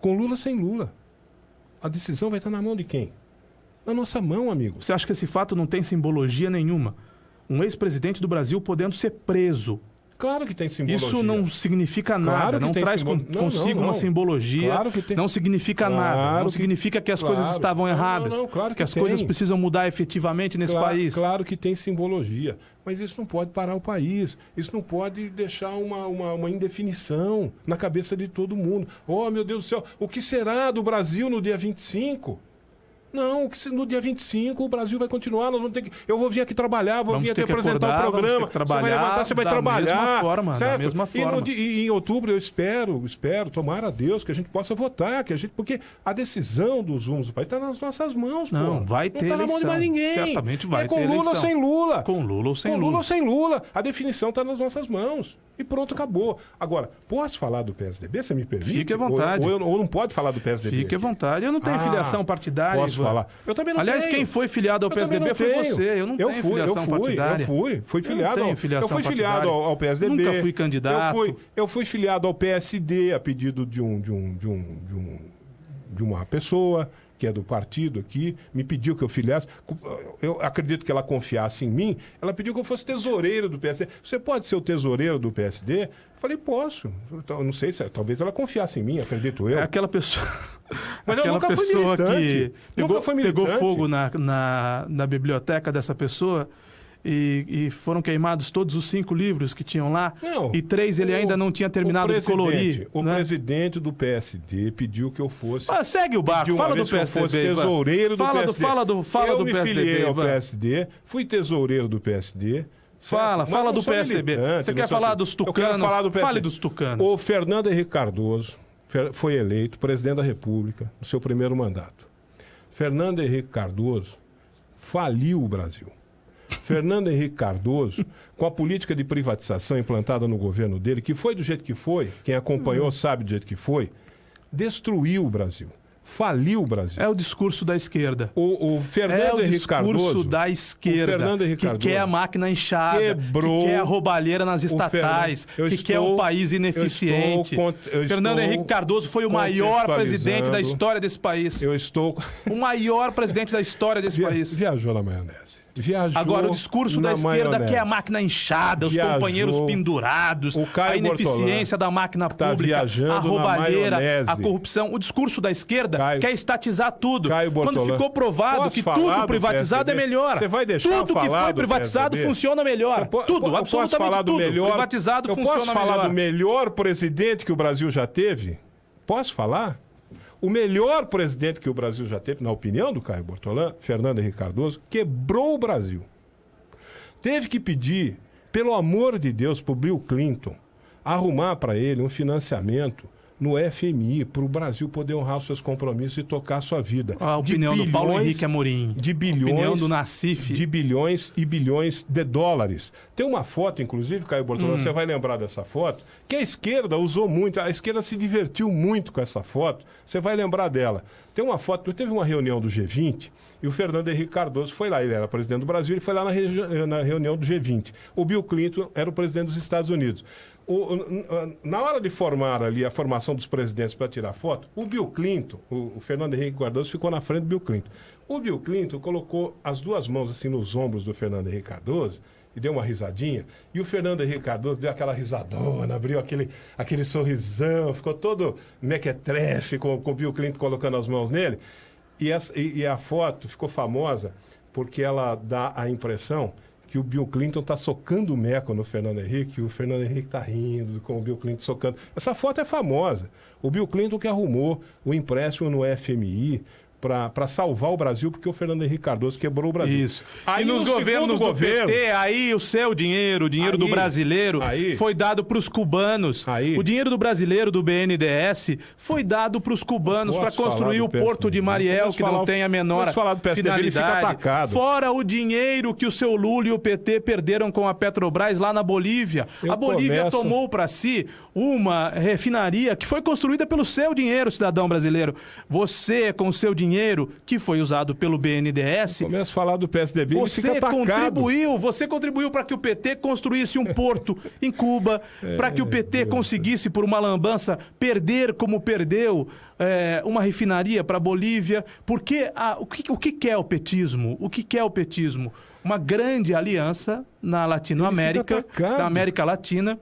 Com Lula sem Lula. A decisão vai estar na mão de quem? Na nossa mão, amigo. Você acha que esse fato não tem simbologia nenhuma? Um ex-presidente do Brasil podendo ser preso. Claro que tem simbologia. Isso não significa nada, não traz consigo uma simbologia, claro que tem. Não significa nada, não significa que as coisas estavam erradas, claro que as coisas precisam mudar efetivamente nesse país. Claro que tem simbologia, mas isso não pode parar o país, isso não pode deixar uma indefinição na cabeça de todo mundo. Oh, meu Deus do céu, o que será do Brasil no dia 25? Não, que no dia 25 o Brasil vai continuar, nós vamos ter que... Eu vou vir aqui trabalhar, vou vir aqui apresentar o programa. Você vai levantar, você vai trabalhar. Da mesma forma. E em outubro eu espero, tomara a Deus, que a gente possa votar, porque a decisão dos rumos do país está nas nossas mãos, pô. Não, vai ter eleição. Não está na mão de mais ninguém. Certamente vai ter eleição. Com Lula ou sem Lula. Com Lula ou sem Lula. Com Lula ou sem Lula. A definição está nas nossas mãos. E pronto, acabou. Agora, posso falar do PSDB? Você me permite? Fique à vontade. Ou não pode falar do PSDB? Fique à vontade. Eu não tenho filiação partidária. Posso falar? Eu também não Aliás, tenho. quem foi filiado ao PSDB foi você. Eu não tenho filiação partidária. Fui filiado ao PSDB. Nunca fui candidato. Eu fui filiado ao PSD a pedido de uma pessoa que é do partido aqui, me pediu que eu filiasse. Eu acredito que ela confiasse em mim. Ela pediu que eu fosse tesoureiro do PSD. Você pode ser o tesoureiro do PSD? Eu falei, posso. Eu não sei, talvez ela confiasse em mim, acredito eu. É aquela pessoa... Mas aquela pessoa que pegou fogo na biblioteca dessa pessoa e foram queimados todos os 5 livros que tinham lá. Não, e 3 ele ainda não tinha terminado de colorir. O presidente do PSD pediu que eu fosse... segue o barco, fala do PSD. Eu fosse tesoureiro do PSD. Fala do PSD. Eu me filiei ao PSD, fui tesoureiro do PSD... Fala do PSDB. Você quer falar dos tucanos? Eu quero falar do PSDB. Fale dos tucanos. O Fernando Henrique Cardoso foi eleito presidente da República no seu primeiro mandato. Fernando Henrique Cardoso faliu o Brasil. Fernando Henrique Cardoso, com a política de privatização implantada no governo dele, que foi do jeito que foi, quem acompanhou sabe do jeito que foi, destruiu o Brasil. Faliu o Brasil. É o discurso da esquerda. O Fernando Henrique Cardoso... É o discurso da esquerda, que quer a máquina inchada, que quer a roubalheira nas estatais, que quer um país ineficiente. Fernando Henrique Cardoso foi o maior presidente da história desse país. O maior presidente da história desse país. Viajou na maionese. Agora, o discurso da esquerda quer a máquina inchada, os companheiros pendurados, a ineficiência da máquina pública, a roubalheira, a corrupção. O discurso da esquerda quer estatizar tudo. Quando ficou provado que tudo privatizado é melhor. Você vai deixar tudo que foi privatizado funciona melhor. Tudo, absolutamente tudo. Privatizado funciona melhor. Eu posso falar do melhor presidente que o Brasil já teve? Posso falar? O melhor presidente que o Brasil já teve, na opinião do Caio Bortolã, Fernando Henrique Cardoso, quebrou o Brasil. Teve que pedir, pelo amor de Deus, para o Bill Clinton arrumar para ele um financiamento no FMI, para o Brasil poder honrar os seus compromissos e tocar a sua vida. A opinião do Paulo Henrique Amorim. De bilhões. A opinião do Nassif. De bilhões e bilhões de dólares. Tem uma foto, inclusive, Caio Bortolã, você vai lembrar dessa foto, que a esquerda usou muito, a esquerda se divertiu muito com essa foto, você vai lembrar dela. Tem uma foto, teve uma reunião do G20 e o Fernando Henrique Cardoso foi lá, ele era presidente do Brasil, ele foi lá na reunião do G20. O Bill Clinton era o presidente dos Estados Unidos. Na hora de formar ali a formação dos presidentes para tirar foto, o Bill Clinton, o Fernando Henrique Cardoso ficou na frente do Bill Clinton. O Bill Clinton colocou as duas mãos assim nos ombros do Fernando Henrique Cardoso e deu uma risadinha, e o Fernando Henrique Cardoso deu aquela risadona, abriu aquele sorrisão, ficou todo mequetrefe com o Bill Clinton colocando as mãos nele, e a foto ficou famosa porque ela dá a impressão que o Bill Clinton está socando o meco no Fernando Henrique, e o Fernando Henrique está rindo com o Bill Clinton socando. Essa foto é famosa. O Bill Clinton que arrumou o empréstimo no FMI para salvar o Brasil, porque o Fernando Henrique Cardoso quebrou o Brasil. Isso. Aí, e nos governos do PT, aí o seu dinheiro, o dinheiro do brasileiro, foi dado para os cubanos. O dinheiro do brasileiro, do BNDES, foi dado para os cubanos para construir o Porto de Mariel, que não tem a menor finalidade. Fora o dinheiro que o seu Lula e o PT perderam com a Petrobras lá na Bolívia. A Bolívia tomou para si uma refinaria que foi construída pelo seu dinheiro, cidadão brasileiro. Você, com o seu dinheiro, que foi usado pelo BNDES. Começa a falar do PSDB, você contribuiu para que o PT construísse um porto em Cuba, para que o PT conseguisse, por uma lambança, perder como perdeu uma refinaria para a Bolívia. Porque o que quer o petismo? O que quer o petismo? Uma grande aliança na Latinoamérica, da América Latina,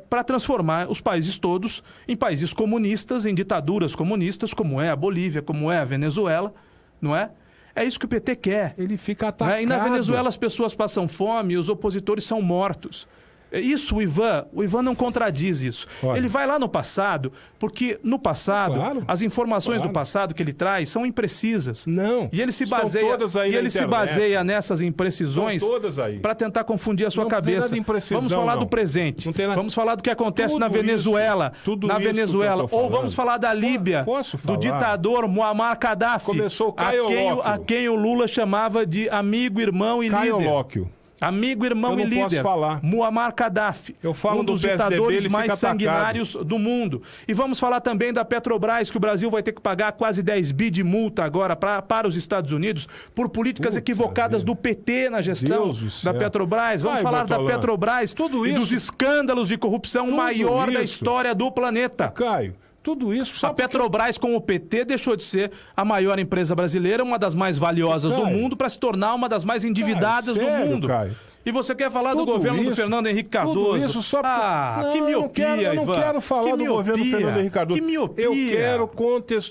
para transformar os países todos em países comunistas, em ditaduras comunistas, como é a Bolívia, como é a Venezuela, não é? É isso que o PT quer. Ele fica atacado. E na Venezuela as pessoas passam fome e os opositores são mortos. Isso, o Ivan não contradiz isso. Olha. Ele vai lá no passado, porque no passado, Claro. as informações Claro. do passado que ele traz são imprecisas. Não. E ele se Estão baseia, todas aí na internet. nessas imprecisões Estão todas aí. para tentar confundir a sua Não tem cabeça. nada de imprecisão, Vamos falar não. do presente. Não tem nada. Vamos falar do que acontece Tudo na Venezuela. isso, tudo na isso que eu Venezuela. tô Ou falando. vamos falar da Líbia, Posso do falar? ditador Muammar Gaddafi. Começou o a Caio Lóquio. a quem o Lula chamava de amigo, irmão e Caio líder. Lóquio. Amigo, irmão Eu e não líder. posso falar. Muammar Gaddafi. Eu falo um dos do PSDB, ditadores ele mais fica atacado. sanguinários do mundo. E vamos falar também da Petrobras, que o Brasil vai ter que pagar quase 10 bi de multa agora para os Estados Unidos por políticas Putz, equivocadas do PT na gestão Deus do da céu. Petrobras. Vamos Vai, falar da Bortolã. Petrobras Tudo e isso- dos escândalos de corrupção Tudo maior da isso- história do planeta. Caio, tudo isso só A Petrobras com o PT deixou de ser a maior empresa brasileira, uma das mais valiosas do Caio. mundo, para se tornar uma das mais endividadas Caio, do sério, mundo. Caio? E você quer falar do Tudo governo do isso- Fernando Henrique Tudo Cardoso? isso só Ah, que Não, miopia, eu não Ivan. quero falar Que do governo miopia. Fernando Henrique Cardoso. Que miopia. Eu quero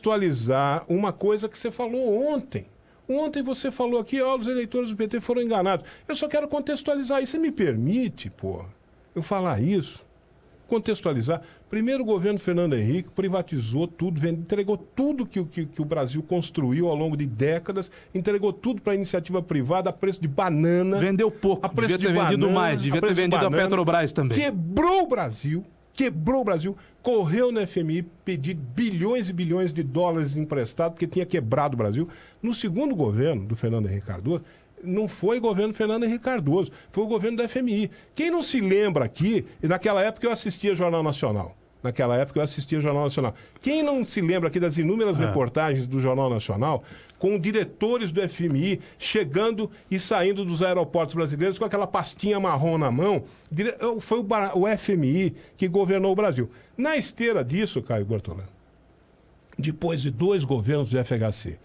contextualizar uma coisa que você falou ontem. Ontem você falou aqui, ó, os eleitores do PT foram enganados. Eu só quero contextualizar isso. Você me permite, pô, eu falar isso? Contextualizar. Primeiro, o governo Fernando Henrique privatizou tudo, entregou tudo que o Brasil construiu ao longo de décadas, entregou tudo para a iniciativa privada a preço de banana. Vendeu pouco, a preço devia ter de vendido banana, mais, devia a preço ter de vendido a banana. Petrobras também. Quebrou o Brasil, correu no FMI, pedir bilhões e bilhões de dólares emprestados, porque tinha quebrado o Brasil. No segundo governo do Fernando Henrique Cardoso, não foi o governo Fernando Henrique Cardoso, foi o governo do FMI. Quem não se lembra aqui, e naquela época eu assistia Jornal Nacional. Quem não se lembra aqui das inúmeras reportagens do Jornal Nacional, com diretores do FMI chegando e saindo dos aeroportos brasileiros com aquela pastinha marrom na mão? Foi o FMI que governou o Brasil. Na esteira disso, Caio Bortolã, depois de 2 governos do FHC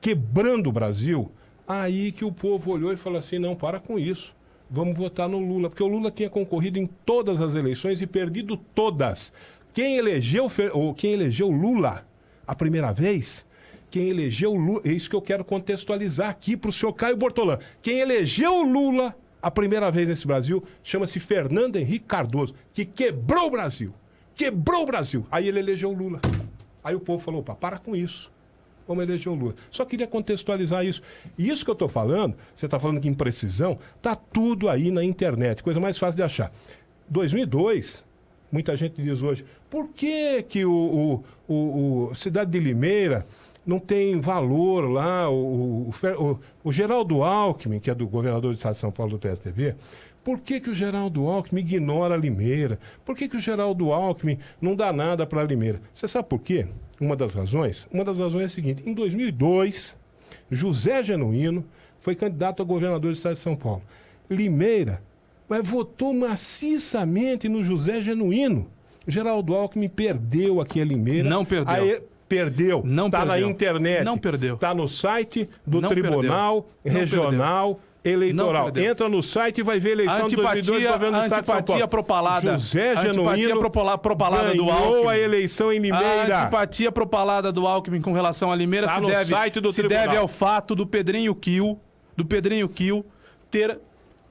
quebrando o Brasil, aí que o povo olhou e falou assim, não, para com isso. Vamos votar no Lula, porque o Lula tinha concorrido em todas as eleições e perdido todas. Quem elegeu Lula a primeira vez, quem elegeu Lula, é isso que eu quero contextualizar aqui para o senhor Caio Bortolã. Quem elegeu Lula a primeira vez nesse Brasil chama-se Fernando Henrique Cardoso, que quebrou o Brasil. Aí ele elegeu Lula. Aí o povo falou, opa, para com isso. Vamos eleger o Lula. Só queria contextualizar isso. E isso que eu estou falando, você está falando que imprecisão, está tudo aí na internet, coisa mais fácil de achar. 2002, muita gente diz hoje, por que o Cidade de Limeira não tem valor lá? O Geraldo Alckmin, que é do governador do estado de São Paulo do PSDB, por que o Geraldo Alckmin ignora Limeira? Por que o Geraldo Alckmin não dá nada para Limeira? Você sabe por quê? Uma das razões é a seguinte, em 2002, José Genuíno foi candidato a governador do estado de São Paulo. Limeira votou maciçamente no José Genuíno. Geraldo Alckmin perdeu aqui a Limeira. Não perdeu. Aí, perdeu. Não Está na perdeu. internet. Não perdeu. Está no site do Não Tribunal perdeu. Não Regional Eleitoral. Não perdeu. Entra no site e vai ver a eleição de 2002 do governo do estado de São Paulo. Antipatia propalada. José Antipatia Genuíno propalada do ganhou Alckmin. a eleição em Limeira. A antipatia propalada do Alckmin com relação a Limeira Tá se no deve, site do se tribunal. deve ao fato do Pedrinho Kiel ter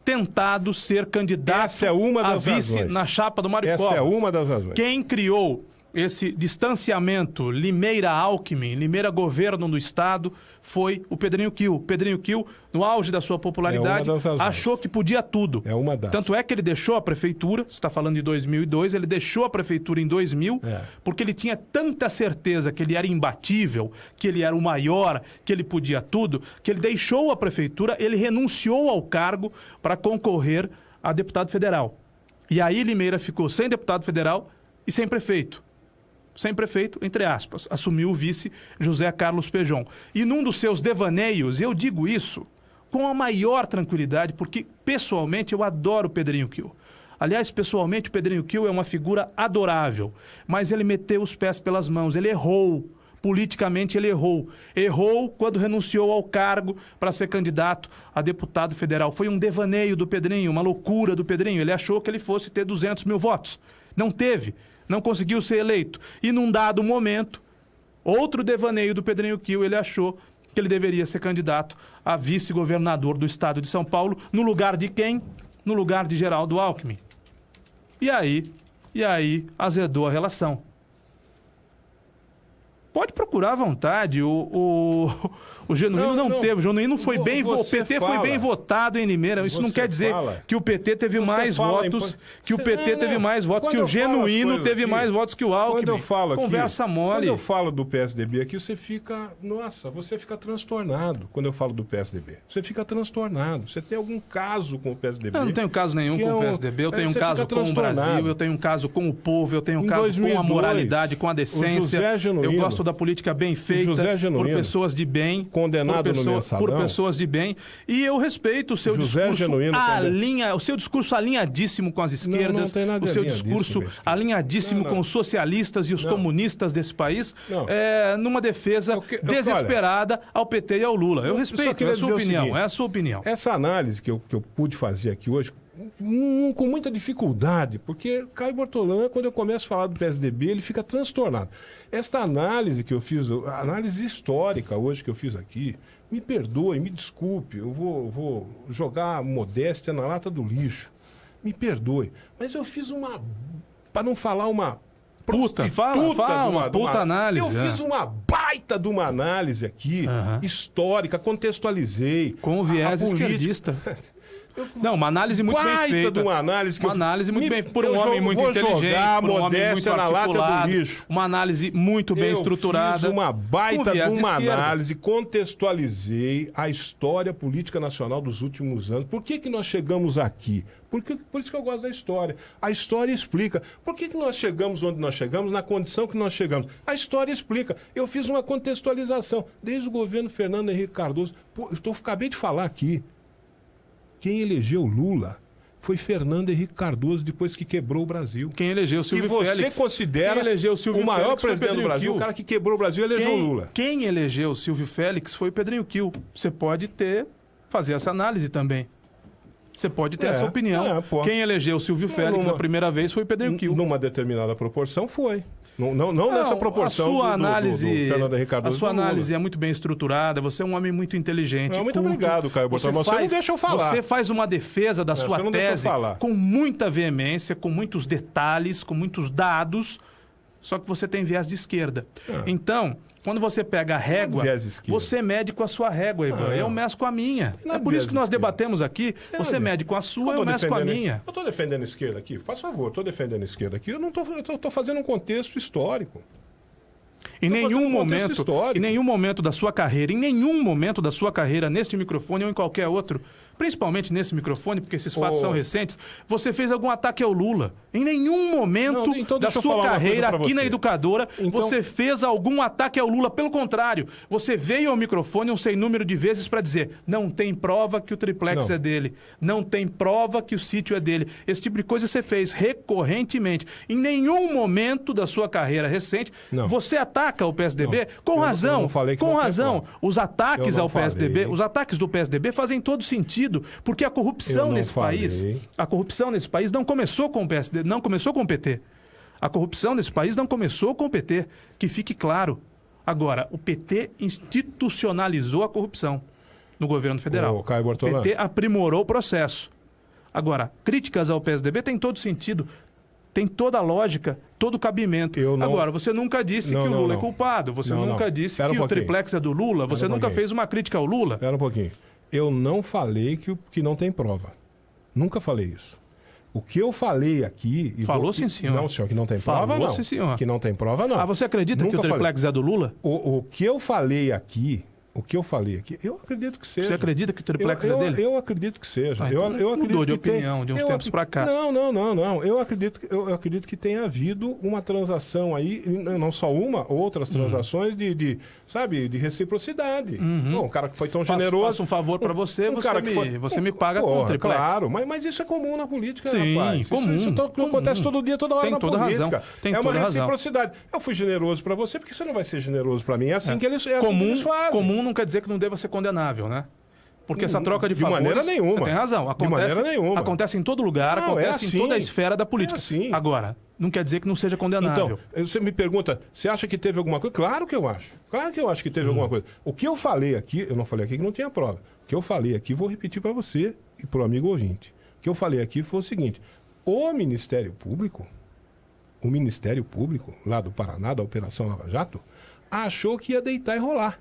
tentado ser candidato Essa é uma a das vice razões. na chapa do Mário Essa Covas. é uma das razões. Quem criou esse distanciamento Limeira-Alckmin, Limeira-governo do Estado, foi o Pedrinho Kiel. Pedrinho Kiel, no auge da sua popularidade, É uma das razões. achou que podia tudo. É uma das. Tanto é que ele deixou a prefeitura, você está falando de 2002, ele deixou a prefeitura em 2000, porque ele tinha tanta certeza que ele era imbatível, que ele era o maior, que ele podia tudo, que ele deixou a prefeitura, ele renunciou ao cargo para concorrer a deputado federal. E aí Limeira ficou sem deputado federal e sem prefeito. Sem prefeito, entre aspas, assumiu o vice José Carlos Pejom. E num dos seus devaneios, eu digo isso com a maior tranquilidade, porque pessoalmente eu adoro o Pedrinho Kiel. Aliás, pessoalmente o Pedrinho Kiel é uma figura adorável, mas ele meteu os pés pelas mãos, ele errou. Politicamente ele errou. Errou quando renunciou ao cargo para ser candidato a deputado federal. Foi um devaneio do Pedrinho, uma loucura do Pedrinho. Ele achou que ele fosse ter 200 mil votos. Não teve. Não conseguiu ser eleito. E num dado momento, outro devaneio do Pedrinho Kiel, ele achou que ele deveria ser candidato a vice-governador do estado de São Paulo, no lugar de quem? No lugar de Geraldo Alckmin. E aí azedou a relação. Pode procurar à vontade. O Genuíno não teve. O Genuíno foi bem votado. O PT foi bem votado em Limeira. Isso não quer dizer que o PT teve mais votos. Que o PT teve mais votos. Que o Genuíno teve mais votos que o Alckmin. Quando eu falo aqui, conversa mole. Quando eu falo do PSDB aqui, você fica transtornado. Quando eu falo do PSDB, você fica transtornado. Você tem algum caso com o PSDB? Eu não tenho caso nenhum com o PSDB. Eu tenho um caso com o Brasil. Eu tenho um caso com o povo. Eu tenho um caso com a moralidade, com a decência. Eu gosto da política bem feita por pessoas de bem, condenado no Mensalão, por pessoas de bem, e eu respeito o seu discurso alinhadíssimo com as esquerdas, o seu discurso alinhadíssimo com os socialistas e os comunistas desse país, numa defesa desesperada ao PT e ao Lula. Eu respeito, é a sua opinião, é a sua opinião. Essa análise que eu pude fazer aqui hoje, com muita dificuldade, porque Caio Bortolã, quando eu começo a falar do PSDB, ele fica transtornado. Esta análise que eu fiz, a análise histórica hoje que eu fiz aqui, me perdoe, me desculpe, eu vou jogar a modéstia na lata do lixo. Me perdoe, mas eu fiz para não falar uma puta análise. Eu fiz uma baita de uma análise aqui, histórica, contextualizei. Com o viés esquerdista. Não, uma análise muito bem feita. Uma análise muito bem por um homem muito inteligente, por um homem muito articulado, uma análise muito bem estruturada. Fiz uma baita de uma análise, contextualizei a história política nacional dos últimos anos. Por que nós chegamos aqui? Por isso que eu gosto da história. A história explica. Por que nós chegamos onde nós chegamos, na condição que nós chegamos? A história explica. Eu fiz uma contextualização. Desde o governo Fernando Henrique Cardoso. Acabei de falar aqui. Quem elegeu Lula foi Fernando Henrique Cardoso depois que quebrou o Brasil. Quem elegeu Silvio Félix? E você considera o maior presidente do Brasil, o cara que quebrou o Brasil elegeu Lula. Quem elegeu Silvio Félix foi Pedrinho Quil. Você pode fazer essa análise também. Você pode ter essa opinião. Quem elegeu Silvio Félix a primeira vez foi Pedrinho Quil. Numa determinada proporção foi. Não nessa proporção do Fernando Henrique Cardoso. A sua análise é muito bem estruturada, você é um homem muito inteligente. Muito obrigado, Caio Bortolã. Você não deixa eu falar. Você faz uma defesa da sua tese com muita veemência, com muitos detalhes, com muitos dados, só que você tem viés de esquerda. Então, quando você pega a régua, você mede com a sua régua, Ivan. Eu meço com a minha. É por isso que nós debatemos aqui. Você mede com a sua, eu meço com a minha. Eu estou defendendo a esquerda aqui. Faz favor, estou defendendo a esquerda aqui. Eu estou fazendo um contexto histórico. Em nenhum momento da sua carreira, neste microfone ou em qualquer outro, principalmente nesse microfone, porque esses fatos são recentes, você fez algum ataque ao Lula. Em nenhum momento da sua carreira aqui na Educadora, você fez algum ataque ao Lula. Pelo contrário, você veio ao microfone um sem número de vezes para dizer: não tem prova que o triplex é dele, não tem prova que o sítio é dele. Esse tipo de coisa você fez recorrentemente. Em nenhum momento da sua carreira recente, você ataca o PSDB com razão. Com razão. Os ataques ao PSDB, os ataques do PSDB fazem todo sentido. Porque a corrupção nesse país não começou com o PSD, não começou com o PT. A corrupção nesse país não começou com o PT, que fique claro. Agora, o PT institucionalizou a corrupção no governo federal. O PT aprimorou o processo. Agora, críticas ao PSDB têm todo sentido, tem toda a lógica, todo o cabimento. Agora, você nunca disse que o Lula é culpado, você nunca disse que o triplex é do Lula, você nunca fez uma crítica ao Lula. Espera um pouquinho. Eu não falei que não tem prova. Nunca falei isso. O que eu falei aqui... Falou sim, senhor. Não, senhor, que não tem prova, não. Sim, senhor. Que não tem prova, não. Você acredita que o triplex é do Lula? O que eu falei aqui... eu acredito que seja. Você acredita que o triplex é dele? Eu acredito que seja. Então eu acredito mudou de opinião de uns tempos para cá. Não. Eu acredito que tenha havido uma transação aí, não só uma, outras transações de reciprocidade. Bom, um cara que foi tão generoso... Faço um favor para você, você me paga com o triplex. Claro, mas isso é comum na política, sim, rapaz. Comum. Isso acontece todo dia, toda hora na política. Tem toda uma razão. reciprocidade. Eu fui generoso para você, porque você não vai ser generoso para mim. É assim que eles fazem. Comum não quer dizer que não deva ser condenável, né? Porque essa troca de favores... De maneira nenhuma. Você tem razão. Acontece em todo lugar, acontece em toda a esfera da política. Agora, não quer dizer que não seja condenável. Então, você me pergunta, você acha que teve alguma coisa? Claro que eu acho. Claro que eu acho que teve alguma coisa. O que eu falei aqui, eu não falei aqui que não tinha prova. O que eu falei aqui, vou repetir para você e para o amigo ouvinte. O que eu falei aqui foi o seguinte: O Ministério Público, lá do Paraná, da Operação Lava Jato, achou que ia deitar e rolar.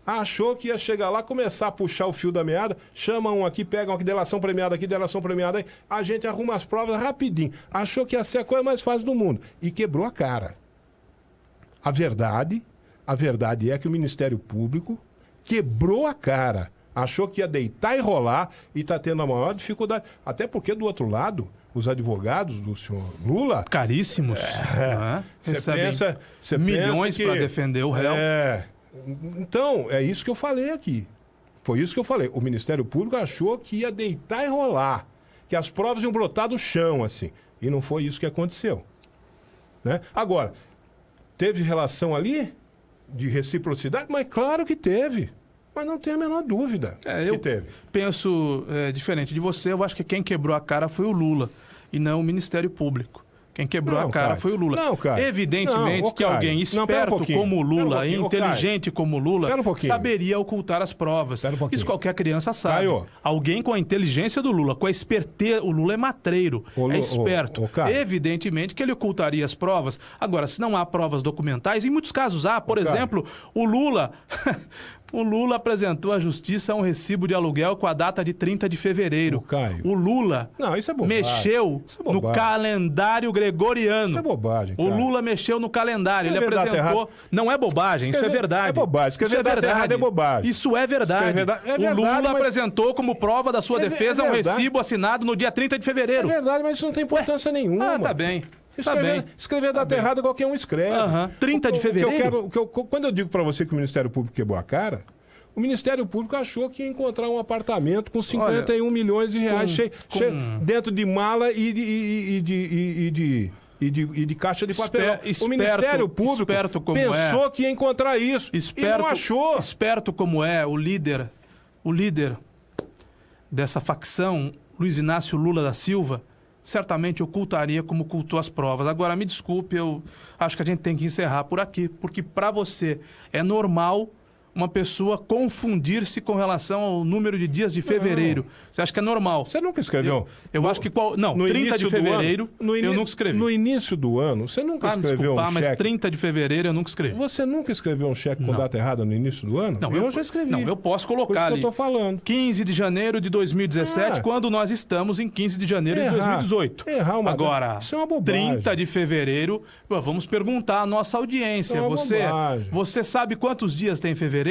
Achou que ia chegar lá, começar a puxar o fio da meada, chama um aqui, pega uma aqui, delação premiada aqui, delação premiada aí, a gente arruma as provas rapidinho. Achou que ia ser a coisa mais fácil do mundo. E quebrou a cara. A verdade é que o Ministério Público quebrou a cara. Achou que ia deitar e rolar e está tendo a maior dificuldade. Até porque, do outro lado, os advogados do senhor Lula... Caríssimos. Você milhões para defender o réu. Então, é isso que eu falei aqui. Foi isso que eu falei. O Ministério Público achou que ia deitar e rolar. Que as provas iam brotar do chão, assim. E não foi isso que aconteceu. Né? Agora, teve relação ali de reciprocidade? Mas claro que teve. Mas não tem a menor dúvida que teve. Penso diferente de você. Eu acho que quem quebrou a cara foi o Lula e não o Ministério Público. Quem quebrou a cara foi o Lula. Não, Caio. Evidentemente que alguém esperto como o Lula, inteligente como o Lula, saberia ocultar as provas. Isso qualquer criança sabe. Caio. Alguém com a inteligência do Lula, com a esperteza... O Lula é matreiro, é esperto. Evidentemente que ele ocultaria as provas. Agora, se não há provas documentais, em muitos casos há. Por exemplo, o Lula... O Lula apresentou à Justiça um recibo de aluguel com a data de 30 de fevereiro. O Lula mexeu no calendário gregoriano. Isso é bobagem, Caio. O Lula mexeu no calendário. Ele apresentou... Não é bobagem, isso é verdade. É bobagem. Escrever data errada é bobagem. Isso é verdade. O Lula apresentou como prova da sua defesa um recibo assinado no dia 30 de fevereiro. É verdade, mas isso não tem importância nenhuma. Tá bem. Escrever data errada qualquer um escreve. 30 de fevereiro? Quando eu digo para você que o Ministério Público quebrou a cara, o Ministério Público achou que ia encontrar um apartamento com 51 milhões de reais dentro de mala e de caixa de papel. O Ministério Público pensou que ia encontrar isso e não achou. Esperto como é o líder dessa facção, Luiz Inácio Lula da Silva, certamente ocultaria como ocultou as provas. Agora, me desculpe, eu acho que a gente tem que encerrar por aqui, porque para você é normal uma pessoa confundir-se com relação ao número de dias de fevereiro. Você acha que é normal? Você nunca escreveu? Eu acho que... Não, 30 de fevereiro eu nunca escrevi. No início do ano, você nunca escreveu um cheque? Mas 30 de fevereiro eu nunca escrevi. Você nunca escreveu um cheque com data errada no início do ano? Não, eu já escrevi. Não, eu posso colocar ali. Que eu tô falando. 15 de janeiro de 2017, quando nós estamos em 15 de janeiro de 2018. Agora, isso é uma bobagem. 30 de fevereiro, vamos perguntar à nossa audiência. Você sabe quantos dias tem fevereiro?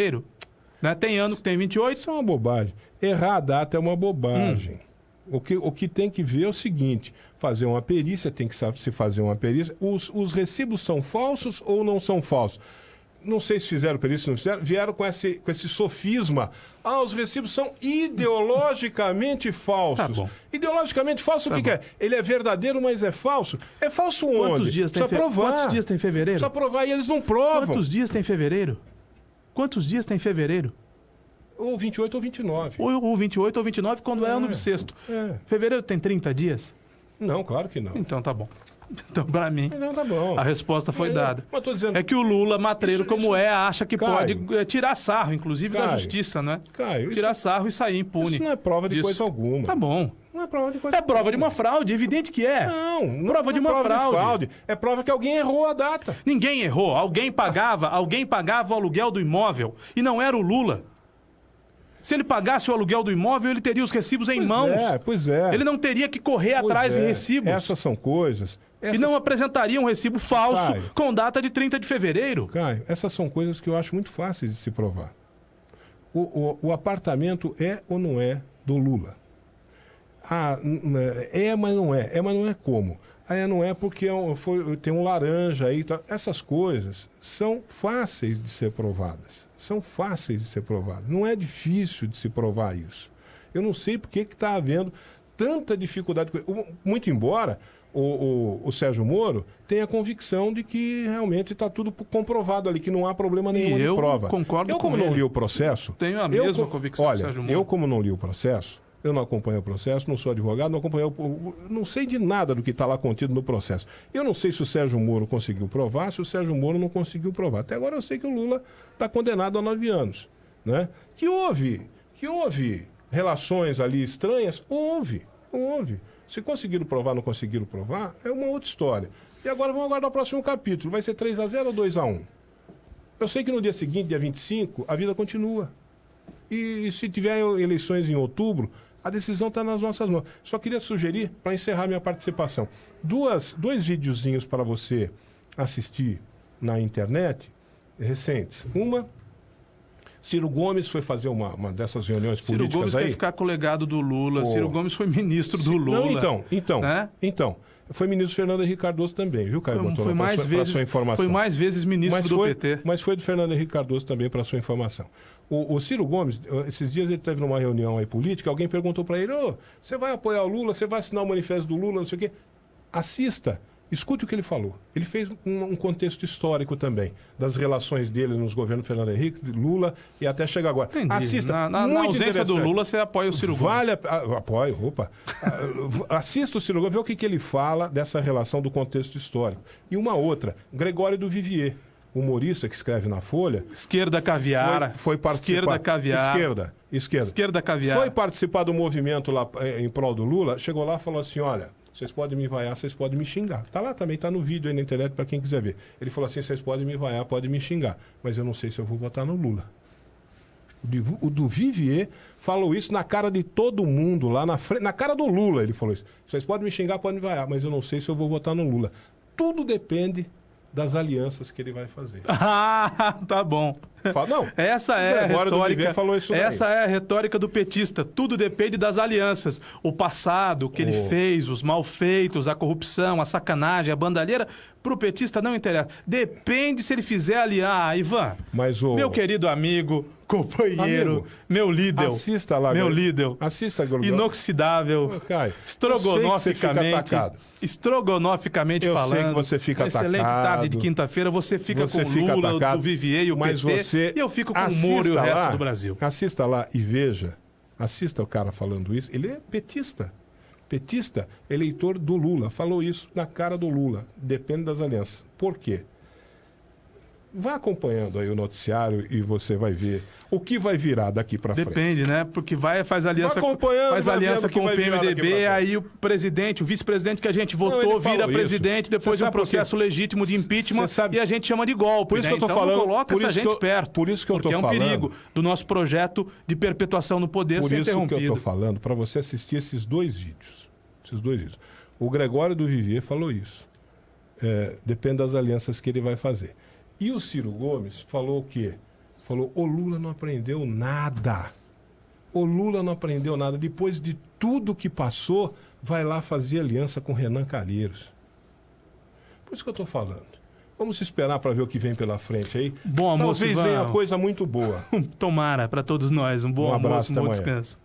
Né? Tem ano que tem 28? Isso é uma bobagem. Errar a data é uma bobagem. O que tem que ver é o seguinte: fazer uma perícia, tem que se fazer uma perícia. Os recibos são falsos ou não são falsos? Não sei se fizeram perícia, não fizeram. Vieram com esse sofisma. Os recibos são ideologicamente falsos. Tá bom. Ideologicamente falso, o que é? Ele é verdadeiro, mas é falso? É falso onde? Quantos dias tem fevereiro? Precisa provar e eles não provam. Quantos dias tem fevereiro? Quantos dias tem fevereiro? Ou 28 ou 29. Ou 28 ou 29 quando é ano bissexto. Fevereiro tem 30 dias? Não, claro que não. Então tá bom. Então, para mim, não, tá bom. A resposta foi dada. Mas tô dizendo... É que o Lula, matreiro acha que pode tirar sarro, inclusive da justiça, né? Tirar sarro e sair impune. Isso não é prova de coisa alguma. Tá bom. Não é prova de coisa alguma. É prova de uma fraude, evidente que é. Não prova de uma fraude. É prova que alguém errou a data. Ninguém errou. Alguém pagava o aluguel do imóvel e não era o Lula. Se ele pagasse o aluguel do imóvel, ele teria os recibos em mãos. Pois é. Ele não teria que correr atrás de recibos. Essas são coisas... E não apresentaria um recibo falso com data de 30 de fevereiro. Caio, essas são coisas que eu acho muito fáceis de se provar. O apartamento é ou não é do Lula? Mas não é. Mas não é como? Não é porque tem um laranja aí. Tá. Essas coisas são fáceis de ser provadas. Não é difícil de se provar isso. Eu não sei por que está havendo tanta dificuldade. Muito embora o Sérgio Moro tenha a convicção de que realmente está tudo comprovado ali, que não há problema nenhum de prova. Concordo como não li o processo... Tenho a mesma convicção do Sérgio Moro. Eu, como não li o processo, eu não acompanho o processo, não sou advogado, não sei de nada do que está lá contido no processo. Eu não sei se o Sérgio Moro conseguiu provar, se o Sérgio Moro não conseguiu provar. Até agora eu sei que o Lula está condenado a 9 anos. Né? Que houve relações ali estranhas? Houve. Se conseguiram provar, não conseguiram provar, é uma outra história. E agora vamos aguardar o próximo capítulo. Vai ser 3-0 ou 2-1? Eu sei que no dia seguinte, dia 25, a vida continua. E se tiver eleições em outubro, a decisão está nas nossas mãos. Só queria sugerir, para encerrar minha participação, dois videozinhos para você assistir na internet, recentes. Uma, Ciro Gomes foi fazer uma dessas reuniões políticas aí. Ciro Gomes quer ficar com o legado do Lula. Ciro Gomes foi ministro do Lula. Não, então. Foi ministro Fernando Henrique Cardoso também, viu, Caio Bortolão? Foi mais vezes ministro do PT. Mas foi do Fernando Henrique Cardoso também, para sua informação. O Ciro Gomes, esses dias ele esteve numa reunião aí política, alguém perguntou para ele, você vai apoiar o Lula, você vai assinar o manifesto do Lula, não sei o quê. Assista, escute o que ele falou. Ele fez um contexto histórico também, das relações dele nos governos Fernando Henrique, Lula e até chegar agora. Entendi. Assista. Na ausência do Lula, você apoia o Ciro Gomes. Apoio, opa. Assista o Ciro Gomes, vê o que ele fala dessa relação do contexto histórico. E uma outra, Gregório do Vivier, humorista que escreve na Folha. Esquerda caviar. Foi participar. Esquerda caviar. Esquerda. Esquerda caviar. Foi participar do movimento lá em prol do Lula, chegou lá e falou assim, olha, vocês podem me vaiar, vocês podem me xingar. Tá lá também, tá no vídeo aí na internet para quem quiser ver. Ele falou assim, vocês podem me vaiar, podem me xingar, mas eu não sei se eu vou votar no Lula. O do Vivier falou isso na cara de todo mundo, lá na frente, na cara do Lula ele falou isso. Vocês podem me xingar, podem me vaiar, mas eu não sei se eu vou votar no Lula. Tudo depende das alianças que ele vai fazer. Ah, tá bom. Não, essa é a retórica. Falou isso daí. Essa é a retórica do petista. Tudo depende das alianças. O passado, o que ele fez, os malfeitos, a corrupção, a sacanagem, a bandalheira, pro petista não interessa. Depende se ele fizer aliar. Ivan, meu querido amigo, companheiro, meu líder. Assista lá, meu líder. Assista, inoxidável. Estrogonoficamente falando. Eu sei que você fica atacado. Excelente tarde de quinta-feira. Você fica com o Lula, do Vivier e o PT. E eu fico com o Moro e o resto do Brasil. Assista lá e veja. Assista o cara falando isso. Ele é petista. Petista, eleitor do Lula. Falou isso na cara do Lula. Depende das alianças. Por quê? Vá acompanhando aí o noticiário e você vai ver o que vai virar daqui para frente. Depende, né? Porque faz aliança com o PMDB, aí o presidente, o vice-presidente que a gente votou vira presidente depois de um processo legítimo de impeachment e a gente chama de golpe. Por isso né? que eu tô então falando, não coloca essa gente perto. Por isso que eu tô falando. Porque é um perigo do nosso projeto de perpetuação no poder ser interrompido. Por isso que eu tô falando, para você assistir esses dois vídeos. O Gregório do Vivier falou isso. Depende das alianças que ele vai fazer. E o Ciro Gomes falou o quê? Falou, o Lula não aprendeu nada. O Lula não aprendeu nada. Depois de tudo que passou, vai lá fazer aliança com Renan Calheiros. Por isso que eu estou falando. Vamos esperar para ver o que vem pela frente aí. Bom almoço, Talvez venha uma coisa muito boa. Tomara para todos nós. Um bom almoço, um bom descanso.